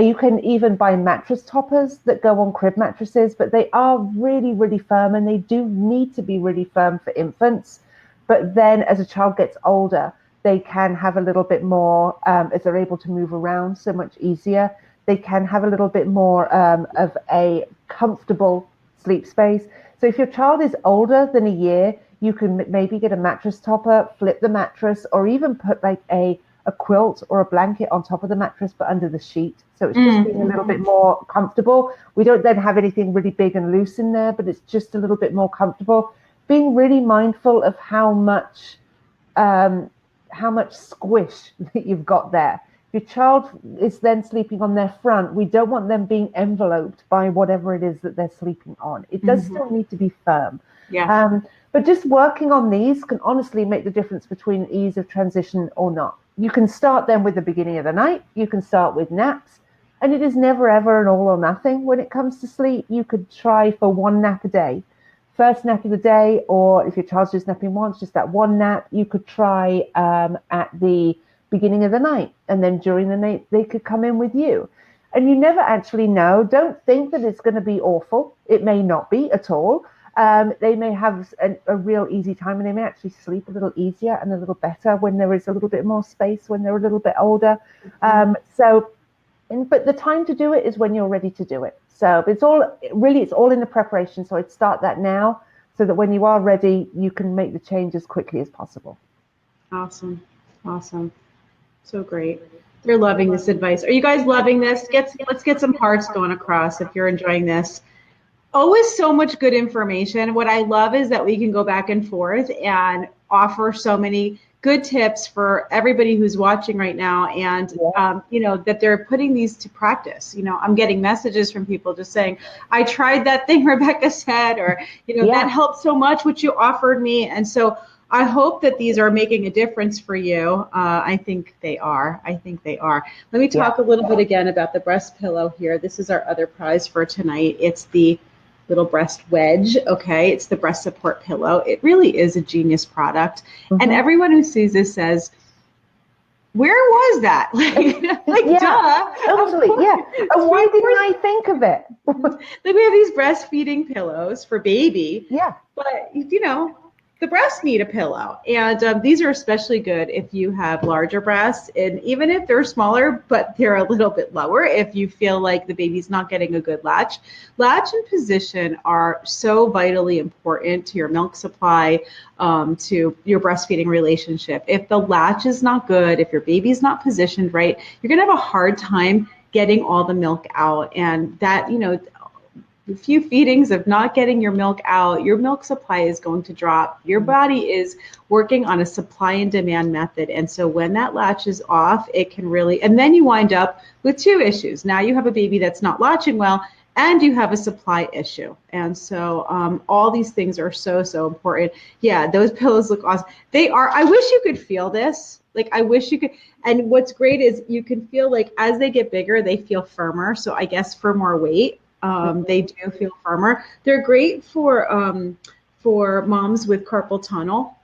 S2: You can even buy mattress toppers that go on crib mattresses, but they are really, really firm, and they do need to be really firm for infants. But then as a child gets older, they can have a little bit more, as they're able to move around so much easier, they can have a little bit more of a comfortable sleep space. So if your child is older than a year, you can maybe get a mattress topper, flip the mattress, or even put like a quilt or a blanket on top of the mattress, but under the sheet. So it's just being a little bit more comfortable. We don't then have anything really big and loose in there, but it's just a little bit more comfortable. Being really mindful of how much squish that you've got there. If your child is then sleeping on their front, we don't want them being enveloped by whatever it is that they're sleeping on. It does still need to be firm.
S1: Yeah.
S2: But just working on these can honestly make the difference between ease of transition or not. You can start then with the beginning of the night. You can start with naps. And it is never, ever an all or nothing when it comes to sleep. You could try for one nap a day. First nap of the day, or if your child's just napping once, just that one nap. You could try at the beginning of the night, and then during the night they could come in with you. And you never actually know. Don't think that it's going to be awful. It may not be at all. They may have a real easy time, and they may actually sleep a little easier and a little better when there is a little bit more space, when they're a little bit older. But the time to do it is when you're ready to do it. So it's all in the preparation. So I'd start that now, so that when you are ready, you can make the change as quickly as possible.
S1: Awesome. So great. They're loving this advice. Are you guys loving this? Let's get some hearts going across if you're enjoying this. Always so much good information. What I love is that we can go back and forth and offer so many good tips for everybody who's watching right now, and that they're putting these to practice. I'm getting messages from people just saying, I tried that thing Rebecca said, or that helped so much what you offered me. And so I hope that these are making a difference for you. I think they are. Let me talk a little bit again about the breast pillow here. This is our other prize for tonight. It's the little breast wedge. Okay. It's the breast support pillow. It really is a genius product. And everyone who sees this says, where was that? Duh.
S2: Absolutely. Yeah. And why didn't I think of it?
S1: We have these breastfeeding pillows for baby.
S2: Yeah.
S1: But, the breasts need a pillow. And these are especially good if you have larger breasts, and even if they're smaller, but they're a little bit lower, if you feel like the baby's not getting a good latch. Latch and position are so vitally important to your milk supply, to your breastfeeding relationship. If the latch is not good, if your baby's not positioned right, you're going to have a hard time getting all the milk out. And that, a few feedings of not getting your milk out, your milk supply is going to drop. Your body is working on a supply and demand method. And so when that latch is off, it can really, and then you wind up with two issues. Now you have a baby that's not latching well, and you have a supply issue. And so all these things are so, so important. Yeah, those pillows look awesome. They are. I wish you could feel this. I wish you could. And what's great is you can feel like as they get bigger, they feel firmer. So I guess for more weight, they do feel firmer. They're great for moms with carpal tunnel.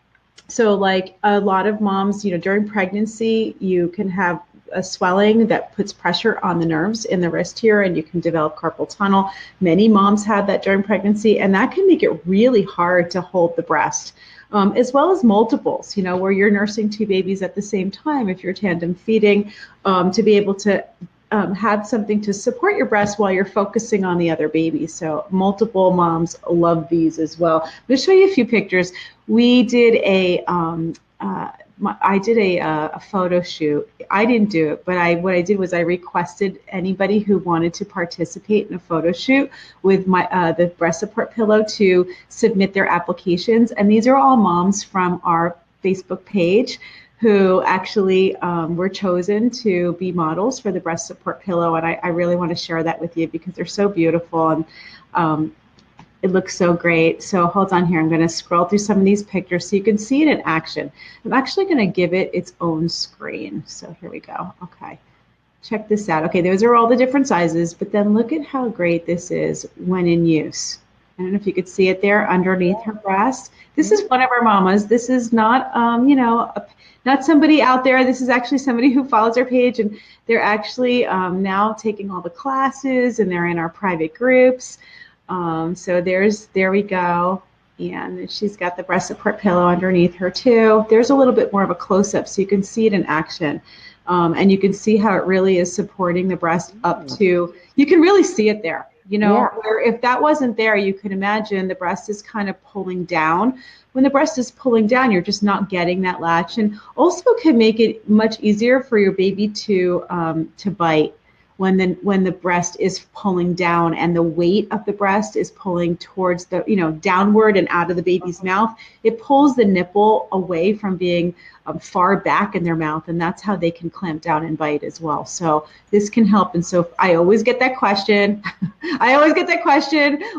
S1: So like a lot of moms, during pregnancy, you can have a swelling that puts pressure on the nerves in the wrist here, and you can develop carpal tunnel. Many moms have that during pregnancy, and that can make it really hard to hold the breast. As well as multiples, where you're nursing two babies at the same time, if you're tandem feeding, to be able to have something to support your breast while you're focusing on the other baby. So multiple moms love these as well. I'm going to show you a few pictures. We did I did a photo shoot. I didn't do it, but what I did was I requested anybody who wanted to participate in a photo shoot with the breast support pillow to submit their applications. And these are all moms from our Facebook page who actually were chosen to be models for the breast support pillow. And I really want to share that with you because they're so beautiful and it looks so great. So hold on here. I'm going to scroll through some of these pictures so you can see it in action. I'm actually going to give it its own screen. So here we go. Okay. Check this out. Okay, those are all the different sizes, but then look at how great this is when in use. I don't know if you could see it there underneath her breast. This is one of our mamas. This is not, not somebody out there. This is actually somebody who follows our page, and they're actually now taking all the classes, and they're in our private groups. So there we go. And she's got the breast support pillow underneath her too. There's a little bit more of a close-up so you can see it in action. And you can see how it really is supporting the breast up to, you can really see it there. Where if that wasn't there, you could imagine the breast is kind of pulling down. When the breast is pulling down, you're just not getting that latch, and also can make it much easier for your baby to bite. When the breast is pulling down and the weight of the breast is pulling towards the, downward and out of the baby's mouth, it pulls the nipple away from being far back in their mouth, and that's how they can clamp down and bite as well. So this can help. And so I always get that question.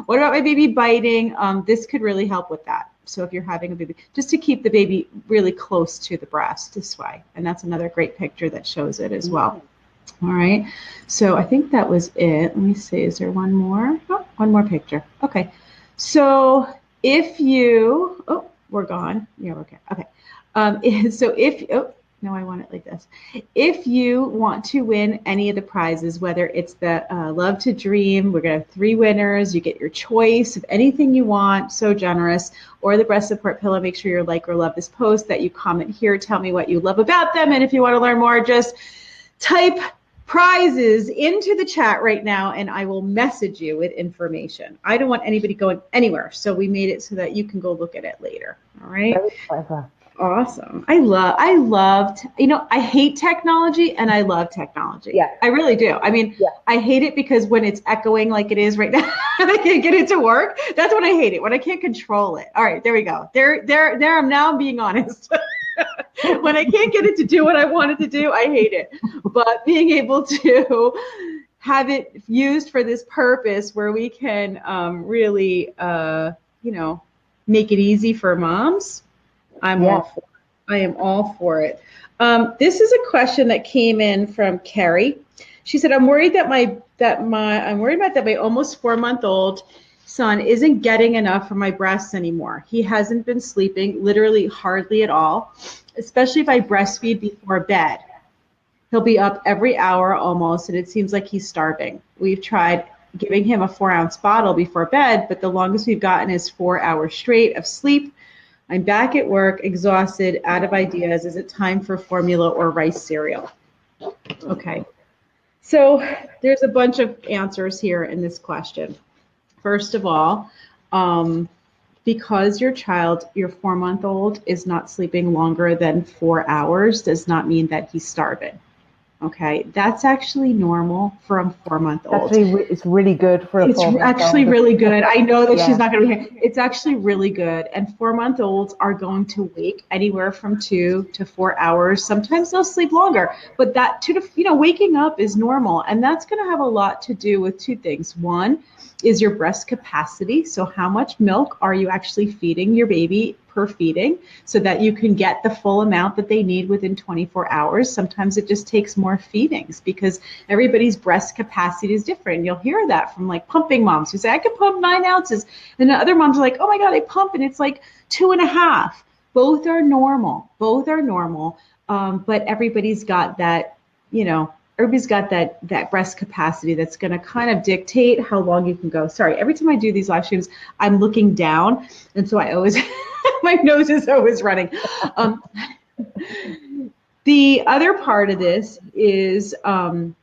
S1: What about my baby biting? This could really help with that. So if you're having a baby, just to keep the baby really close to the breast this way. And that's another great picture that shows it as well. All right, so I think that was it. Let me see, is there one more? Oh, one more picture. Okay, so if you, we're gone. Yeah, we're okay. Okay, so no, I want it like this. If you want to win any of the prizes, whether it's the Love to Dream, we're going to have 3 winners. You get your choice of anything you want, so generous, or the breast support pillow. Make sure you like or love this post, that you comment here, tell me what you love about them. And if you want to learn more, just type prizes into the chat right now, and I will message you with information. I don't want anybody going anywhere, so we made it so that you can go look at it later. All right.
S2: Very clever.
S1: Awesome. I loved, I hate technology and I love technology.
S2: Yeah.
S1: I really do. I mean, I hate it because when it's echoing like it is right now, I can't get it to work. That's when I hate it, when I can't control it. All right, there we go. There, I'm now being honest. When I can't get it to do what I want it to do, I hate it. But being able to have it used for this purpose where we can really, make it easy for moms, I am all for it. This is a question that came in from Carrie. She said, I'm worried that my almost 4-month-old son isn't getting enough from my breasts anymore. He hasn't been sleeping literally hardly at all, especially if I breastfeed before bed. He'll be up every hour almost, and it seems like he's starving. We've tried giving him a 4-ounce bottle before bed, but the longest we've gotten is 4 hours straight of sleep. I'm back at work, exhausted, out of ideas. Is it time for formula or rice cereal? Okay. So there's a bunch of answers here in this question. First of all, because your 4-month-old is not sleeping longer than 4 hours does not mean that he's starving. Okay, that's actually normal for a 4-month-old.
S2: Actually, it's really good for a 4-month-old.
S1: It's actually really good. I know that she's not going to be here. It's actually really good. And 4-month-olds are going to wake anywhere from 2 to 4 hours. Sometimes they'll sleep longer, but that waking up is normal. And that's going to have a lot to do with 2 things. One is your breast capacity. So how much milk are you actually feeding your baby per feeding so that you can get the full amount that they need within 24 hours. Sometimes it just takes more feedings because everybody's breast capacity is different. You'll hear that from like pumping moms who say, I can pump 9 ounces. And the other moms are like, oh my God, I pump and it's like 2.5. Both are normal. But everybody's got that, everybody's got that breast capacity that's going to kind of dictate how long you can go. Sorry, every time I do these live streams, I'm looking down. And so I always, my nose is always running. The other part of this is, I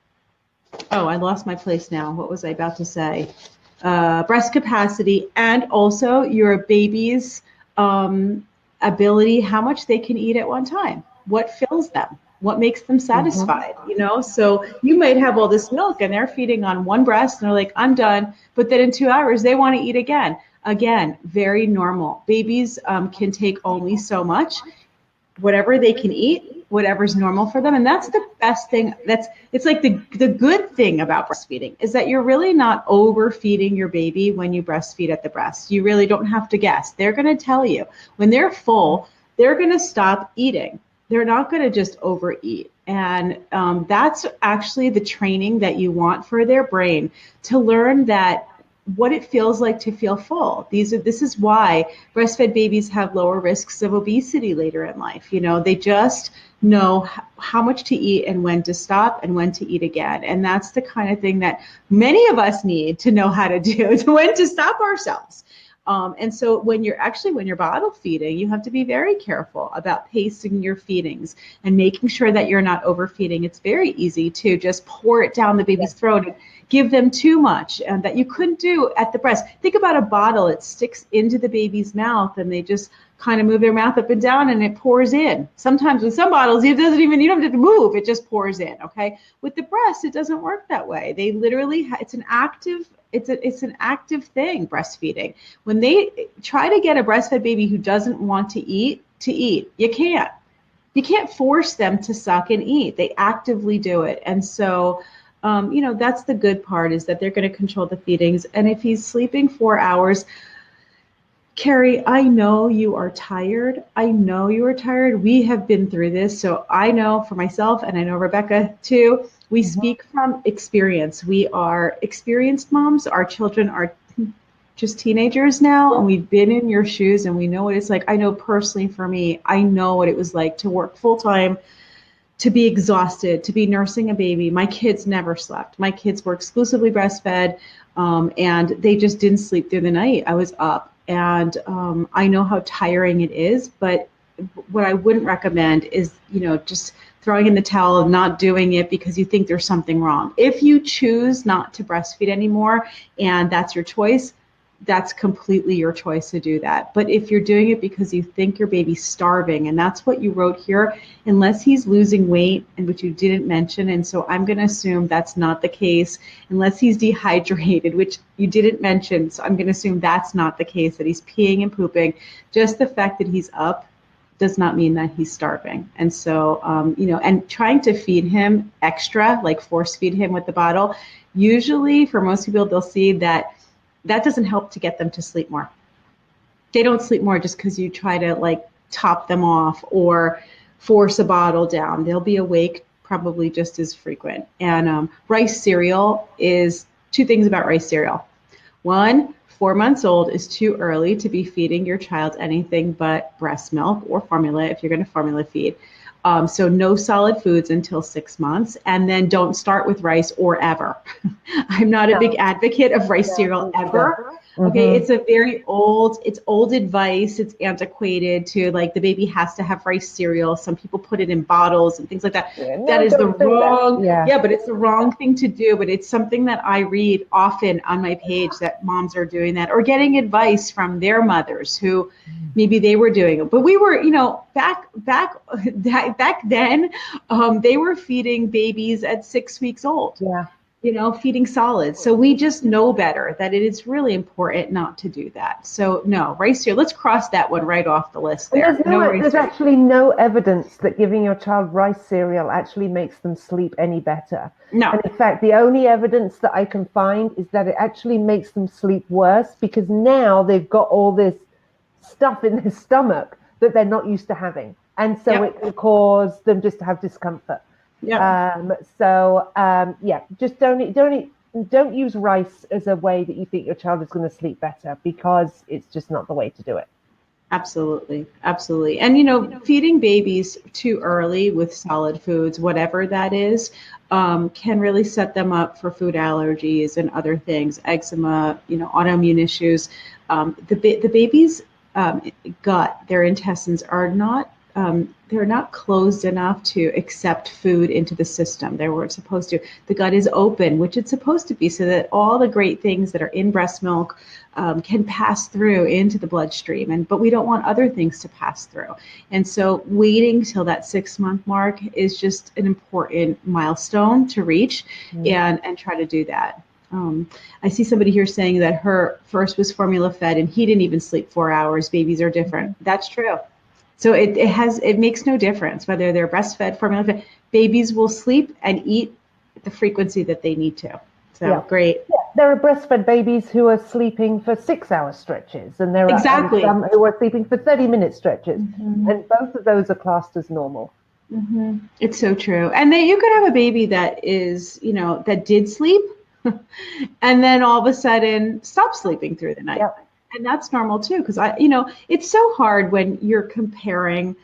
S1: lost my place now. What was I about to say? Breast capacity and also your baby's ability, how much they can eat at one time. what fills them, what makes them satisfied, So you might have all this milk and they're feeding on one breast and they're like, I'm done. But then in 2 hours, they want to eat again. Again, very normal. Babies can take only so much, whatever they can eat, whatever's normal for them. And that's the best thing. It's like the good thing about breastfeeding is that you're really not overfeeding your baby when you breastfeed at the breast. You really don't have to guess. They're going to tell you when they're full, they're going to stop eating. They're not going to just overeat. And that's actually the training that you want for their brain, to learn that what it feels like to feel full. This is why breastfed babies have lower risks of obesity later in life. They just know how much to eat and when to stop and when to eat again. And that's the kind of thing that many of us need to know how to do, to when to stop ourselves. And so when you're bottle feeding, you have to be very careful about pacing your feedings and making sure that you're not overfeeding. It's very easy to just pour it down the baby's throat and give them too much, and that you couldn't do at the breast. Think about a bottle. It sticks into the baby's mouth and they just kind of move their mouth up and down and it pours in. Sometimes with some bottles, you don't have to move. It just pours in. Okay. With the breast, it doesn't work that way. They literally, it's an active thing, breastfeeding. When they try to get a breastfed baby who doesn't want to eat, you can't force them to suck and eat. They actively do it. And so, that's the good part, is that they're going to control the feedings. And if he's sleeping 4 hours, Carrie, I know you are tired. We have been through this. So I know for myself, and I know Rebecca too, we speak from experience. We are experienced moms. Our children are just teenagers now, and we've been in your shoes and we know what it's like. I know personally for me, I know what it was like to work full time, to be exhausted, to be nursing a baby. My kids never slept. My kids were exclusively breastfed, and they just didn't sleep through the night. I was up, and I know how tiring it is, but what I wouldn't recommend is, just throwing in the towel and not doing it because you think there's something wrong. If you choose not to breastfeed anymore and that's your choice, that's completely your choice to do that. But if you're doing it because you think your baby's starving, and that's what you wrote here, unless he's losing weight, and which you didn't mention, and so I'm going to assume that's not the case, unless he's dehydrated, which you didn't mention, so I'm going to assume that's not the case, that he's peeing and pooping. Just the fact that he's up does not mean that he's starving. And so, and trying to feed him extra, like force feed him with the bottle, usually for most people, they'll see that doesn't help to get them to sleep more. They don't sleep more just because you try to top them off or force a bottle down. They'll be awake probably just as frequent. And rice cereal is, two things about rice cereal. One, 4 months old is too early to be feeding your child anything but breast milk or formula if you're going to formula feed. So no solid foods until 6 months, and then don't start with rice or ever. I'm not a big advocate of rice cereal ever. Okay, it's a very old advice. It's antiquated to the baby has to have rice cereal. Some people put it in bottles and things like that.
S2: Yeah,
S1: that is the wrong,
S2: that.
S1: But it's the wrong thing to do. But it's something that I read often on my page, that moms are doing that or getting advice from their mothers who maybe they were doing it. But we were, back then, they were feeding babies at 6 weeks old.
S2: Yeah.
S1: Feeding solids. So we just know better that it is really important not to do that. So no, rice cereal, let's cross that one right off the list there.
S2: There's actually no evidence that giving your child rice cereal actually makes them sleep any better.
S1: No.
S2: And in fact, the only evidence that I can find is that it actually makes them sleep worse, because now they've got all this stuff in their stomach that they're not used to having. And so it can cause them just to have discomfort. Just don't use rice as a way that you think your child is going to sleep better, because it's just not the way to do it.
S1: Absolutely. And feeding babies too early with solid foods, whatever that is, can really set them up for food allergies and other things, eczema, autoimmune issues. The baby's gut, their intestines are not they're not closed enough to accept food into the system. They weren't supposed to. The gut is open, which it's supposed to be, so that all the great things that are in breast milk can pass through into the bloodstream. But we don't want other things to pass through. And so waiting till that 6-month mark is just an important milestone to reach, and try to do that. I see somebody here saying that her first was formula fed and he didn't even sleep 4 hours. Babies are different. That's true. So it makes no difference whether they're breastfed, formula fed. Babies will sleep and eat at the frequency that they need to. So great.
S2: Yeah, there are breastfed babies who are sleeping for 6-hour stretches, and there are some who are sleeping for 30-minute stretches, and both of those are classed as normal.
S1: It's so true. And then you could have a baby that is, that did sleep, and then all of a sudden stop sleeping through the night. Yep. And that's normal too, because it's so hard when you're comparing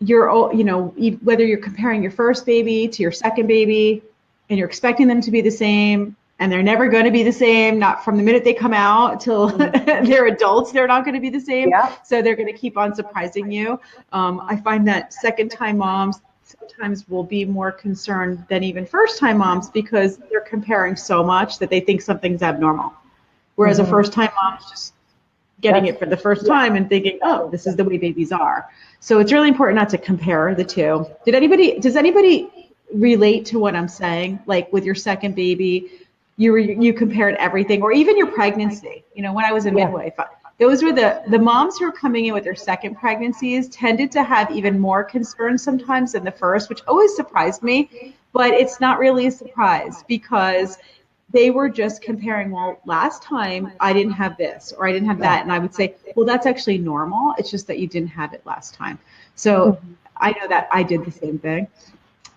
S1: whether you're comparing your first baby to your second baby, and you're expecting them to be the same, and they're never going to be the same, not from the minute they come out till they're adults, they're not going to be the same. Yeah. So they're going to keep on surprising you. I find that second-time moms sometimes will be more concerned than even first-time moms, because they're comparing so much that they think something's abnormal. Whereas a first-time mom is just getting it for the first time and thinking, oh, this is the way babies are. So it's really important not to compare the two. Does anybody relate to what I'm saying? Like with your second baby, you compared everything, or even your pregnancy. When I was a midwife, those were the moms who were coming in with their second pregnancies tended to have even more concerns sometimes than the first, which always surprised me. But it's not really a surprise, because they were just comparing, well, last time I didn't have this or I didn't have that. And I would say, well, that's actually normal. It's just that you didn't have it last time. So I know that I did the same thing.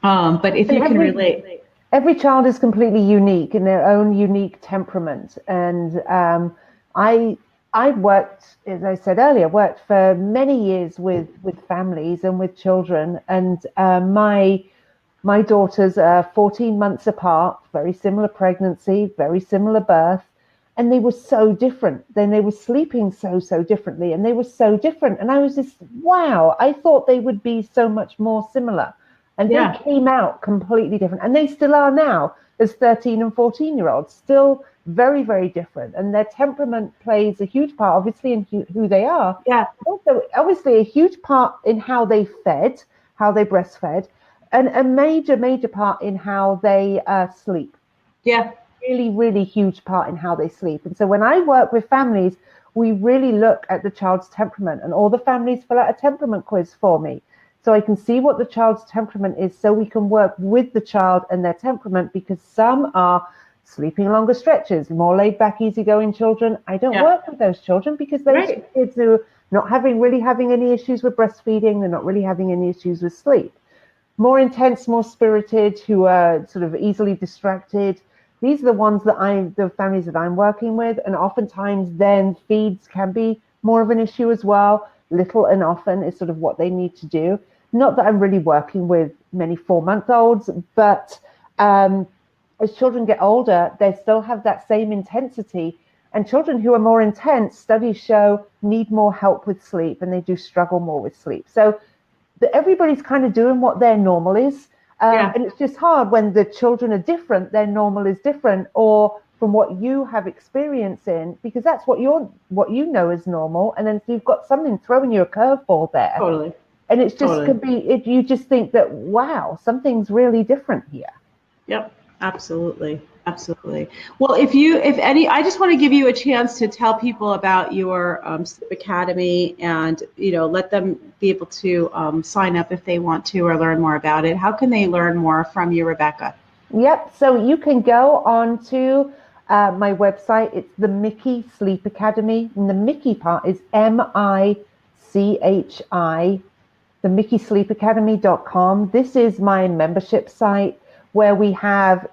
S1: But if you can relate.
S2: Every child is completely unique in their own unique temperament. And I worked, as I said earlier, worked for many years with families and with children. And my daughters are 14 months apart, very similar pregnancy, very similar birth, and they were so different. Then they were sleeping so differently, and they were so different. And I was just, wow, I thought they would be so much more similar. And they came out completely different. And they still are now, as 13 and 14-year-olds, still very, very different. And their temperament plays a huge part, obviously, in who they are. Yeah. Also, obviously, a huge part in how they fed, how they breastfed, and a major part in how they sleep.
S1: Yeah.
S2: Really, really huge part in how they sleep. And so when I work with families, we really look at the child's temperament, and all the families fill out a temperament quiz for me. So I can see what the child's temperament is, so we can work with the child and their temperament, because some are sleeping longer stretches, more laid back, easygoing children. I don't work with those children, because those kids are not really having any issues with breastfeeding. They're not really having any issues with sleep. More intense, more spirited, who are sort of easily distracted. These are the ones the families that I'm working with. And oftentimes then feeds can be more of an issue as well. Little and often is sort of what they need to do. Not that I'm really working with many 4-month-olds, but as children get older, they still have that same intensity. And children who are more intense, studies show, need more help with sleep, and they do struggle more with sleep. So everybody's kind of doing what their normal is. And it's just hard when the children are different, their normal is different, or from what you have experience in, because that's what you know is normal. And then you've got something throwing you a curveball there.
S1: Totally.
S2: And it's just could be, you just think that, wow, something's really different here.
S1: Yep. Absolutely. Well, I just want to give you a chance to tell people about your Sleep Academy, and let them be able to sign up if they want to, or learn more about it. How can they learn more from you, Rebecca?
S2: Yep. So you can go on to my website. It's the Michi Sleep Academy, and the Michi part is MICHI. The MichiSleepAcademy.com. This is my membership site, where we have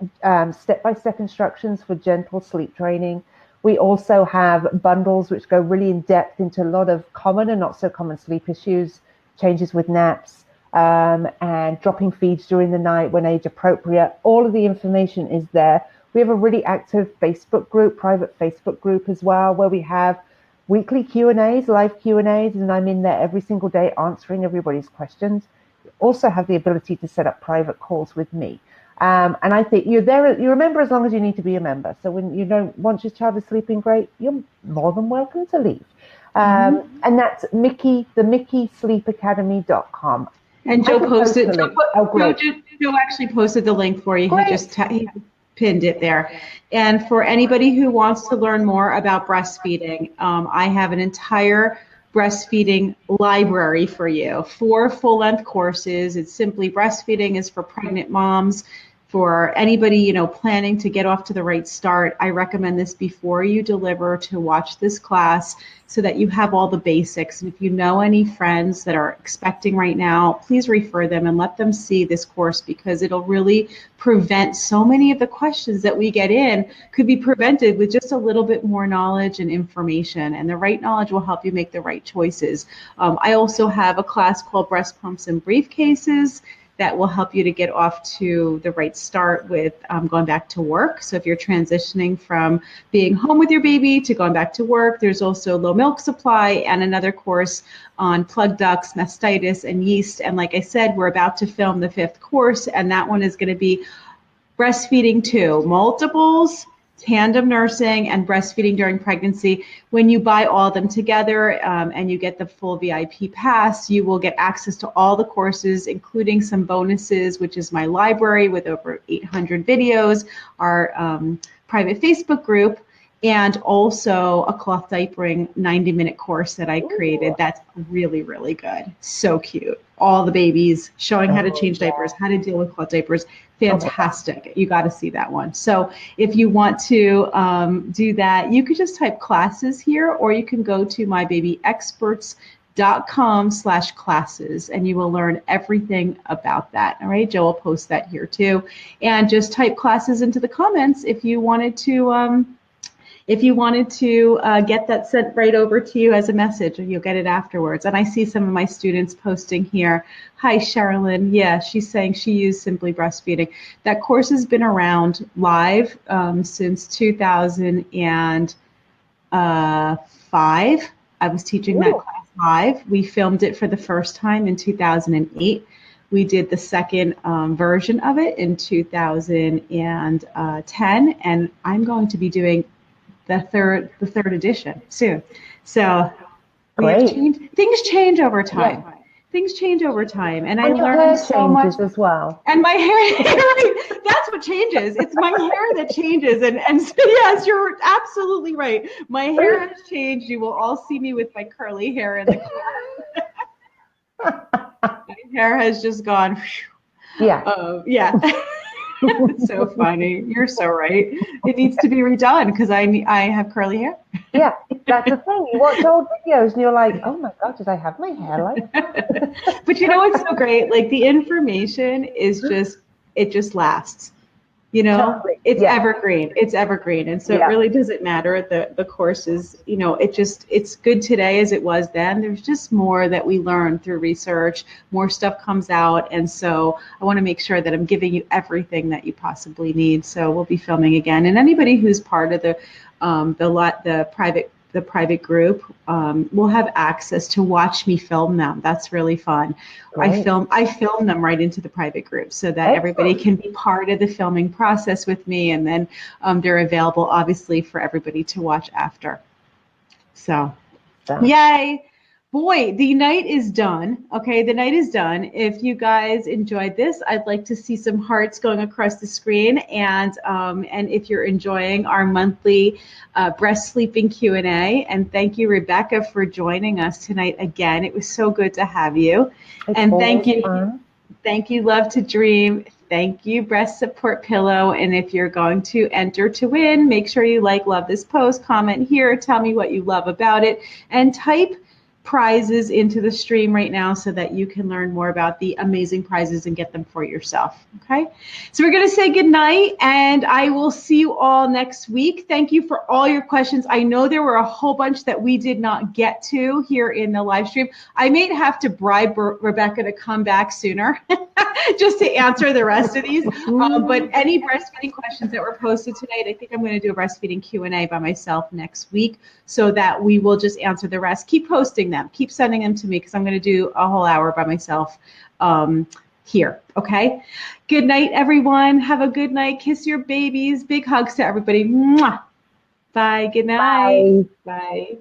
S2: step-by-step instructions for gentle sleep training. We also have bundles which go really in depth into a lot of common and not so common sleep issues, changes with naps, and dropping feeds during the night when age appropriate. All of the information is there. We have a really active Facebook group, private Facebook group as well, where we have weekly Q&As, live Q&As, and I'm in there every single day answering everybody's questions. You also have the ability to set up private calls with me. And I think you're there, you're a member as long as you need to be a member. So when you don't, once your child is sleeping great, you're more than welcome to leave. And that's Michi, the MichiSleepAcademy.com.
S1: And Joe posted,
S2: great.
S1: Joe actually posted the link for you.
S2: Great.
S1: He pinned it there. And for anybody who wants to learn more about breastfeeding, I have an entire breastfeeding library for you. 4 full-length courses. It's simply breastfeeding is for pregnant moms. For anybody, you know, planning to get off to the right start, I recommend this before you deliver to watch this class so that you have all the basics. And if you know any friends that are expecting right now, please refer them and let them see this course, because it'll really prevent so many of the questions that we get in could be prevented with just a little bit more knowledge and information. And the right knowledge will help you make the right choices. I also have a class called Breast Pumps and Briefcases that will help you to get off to the right start with going back to work. So if you're transitioning from being home with your baby to going back to work, there's also low milk supply and another course on plug ducts, mastitis, and yeast. And like I said, we're about to film the 5th course, and that one is going to be breastfeeding 2, multiples, tandem nursing, and breastfeeding during pregnancy. When you buy all of them together and you get the full VIP pass, you will get access to all the courses, including some bonuses, which is my library with over 800 videos, our private Facebook group, and also a cloth diapering 90-minute course that I created. That's really, really good. So cute. All the babies, showing how to change diapers, how to deal with cloth diapers. Fantastic. You got to see that one. So if you want to do that, you could just type classes here, or you can go to mybabyexperts.com/classes and you will learn everything about that. All right. Joe will post that here too. And just type classes into the comments if you wanted to get that sent right over to you as a message, and you'll get it afterwards. And I see some of my students posting here. Hi, Sherilyn. Yeah, she's saying she used Simply Breastfeeding. That course has been around live since 2005. I was teaching that class live. We filmed it for the first time in 2008. We did the second version of it in 2010, and I'm going to be doing the third edition soon. So things change over time. Yeah. Things change over time, and I learned so much
S2: as well.
S1: And my hair, that's what changes. It's my hair that changes, and so yes, you're absolutely right. My hair has changed. You will all see me with my curly hair in the car. My hair has just gone.
S2: Yeah.
S1: Yeah. So funny. You're so right. It needs to be redone because I have curly hair.
S2: Yeah, that's the thing. You watch old videos and you're like, oh my God, did I have my hair like that?
S1: But you know what's so great? Like the information is it just lasts. You know, totally. It's evergreen. It's evergreen. And so it really doesn't matter. The course is, you know, it's good today as it was then. There's just more that we learn through research. More stuff comes out. And so I want to make sure that I'm giving you everything that you possibly need. So we'll be filming again. And anybody who's part of the private group will have access to watch me film them. That's really fun. Right. I film them right into the private group so that everybody can be part of the filming process with me, and then they're available obviously for everybody to watch after. So yay. Boy, the night is done. Okay, the night is done. If you guys enjoyed this, I'd like to see some hearts going across the screen. And if you're enjoying our monthly breast sleeping Q&A, and thank you, Rebecca, for joining us tonight again. It was so good to have you. And thank you, Love to Dream. Thank you, Breast Support Pillow. And if you're going to enter to win, make sure you love this post, comment here, tell me what you love about it, and type prizes into the stream right now so that you can learn more about the amazing prizes and get them for yourself. Okay, so we're going to say good night, and I will see you all next week. Thank you for all your questions. I know there were a whole bunch that we did not get to here in the live stream. I may have to bribe Rebecca to come back sooner just to answer the rest of these. But any breastfeeding questions that were posted tonight, I think I'm going to do a breastfeeding Q&A by myself next week so that we will just answer the rest. Keep posting them. Keep sending them to me because I'm going to do a whole hour by myself here. Okay. Good night, everyone. Have a good night. Kiss your babies. Big hugs to everybody. Mwah. Bye. Good night.
S2: Bye.
S1: Bye.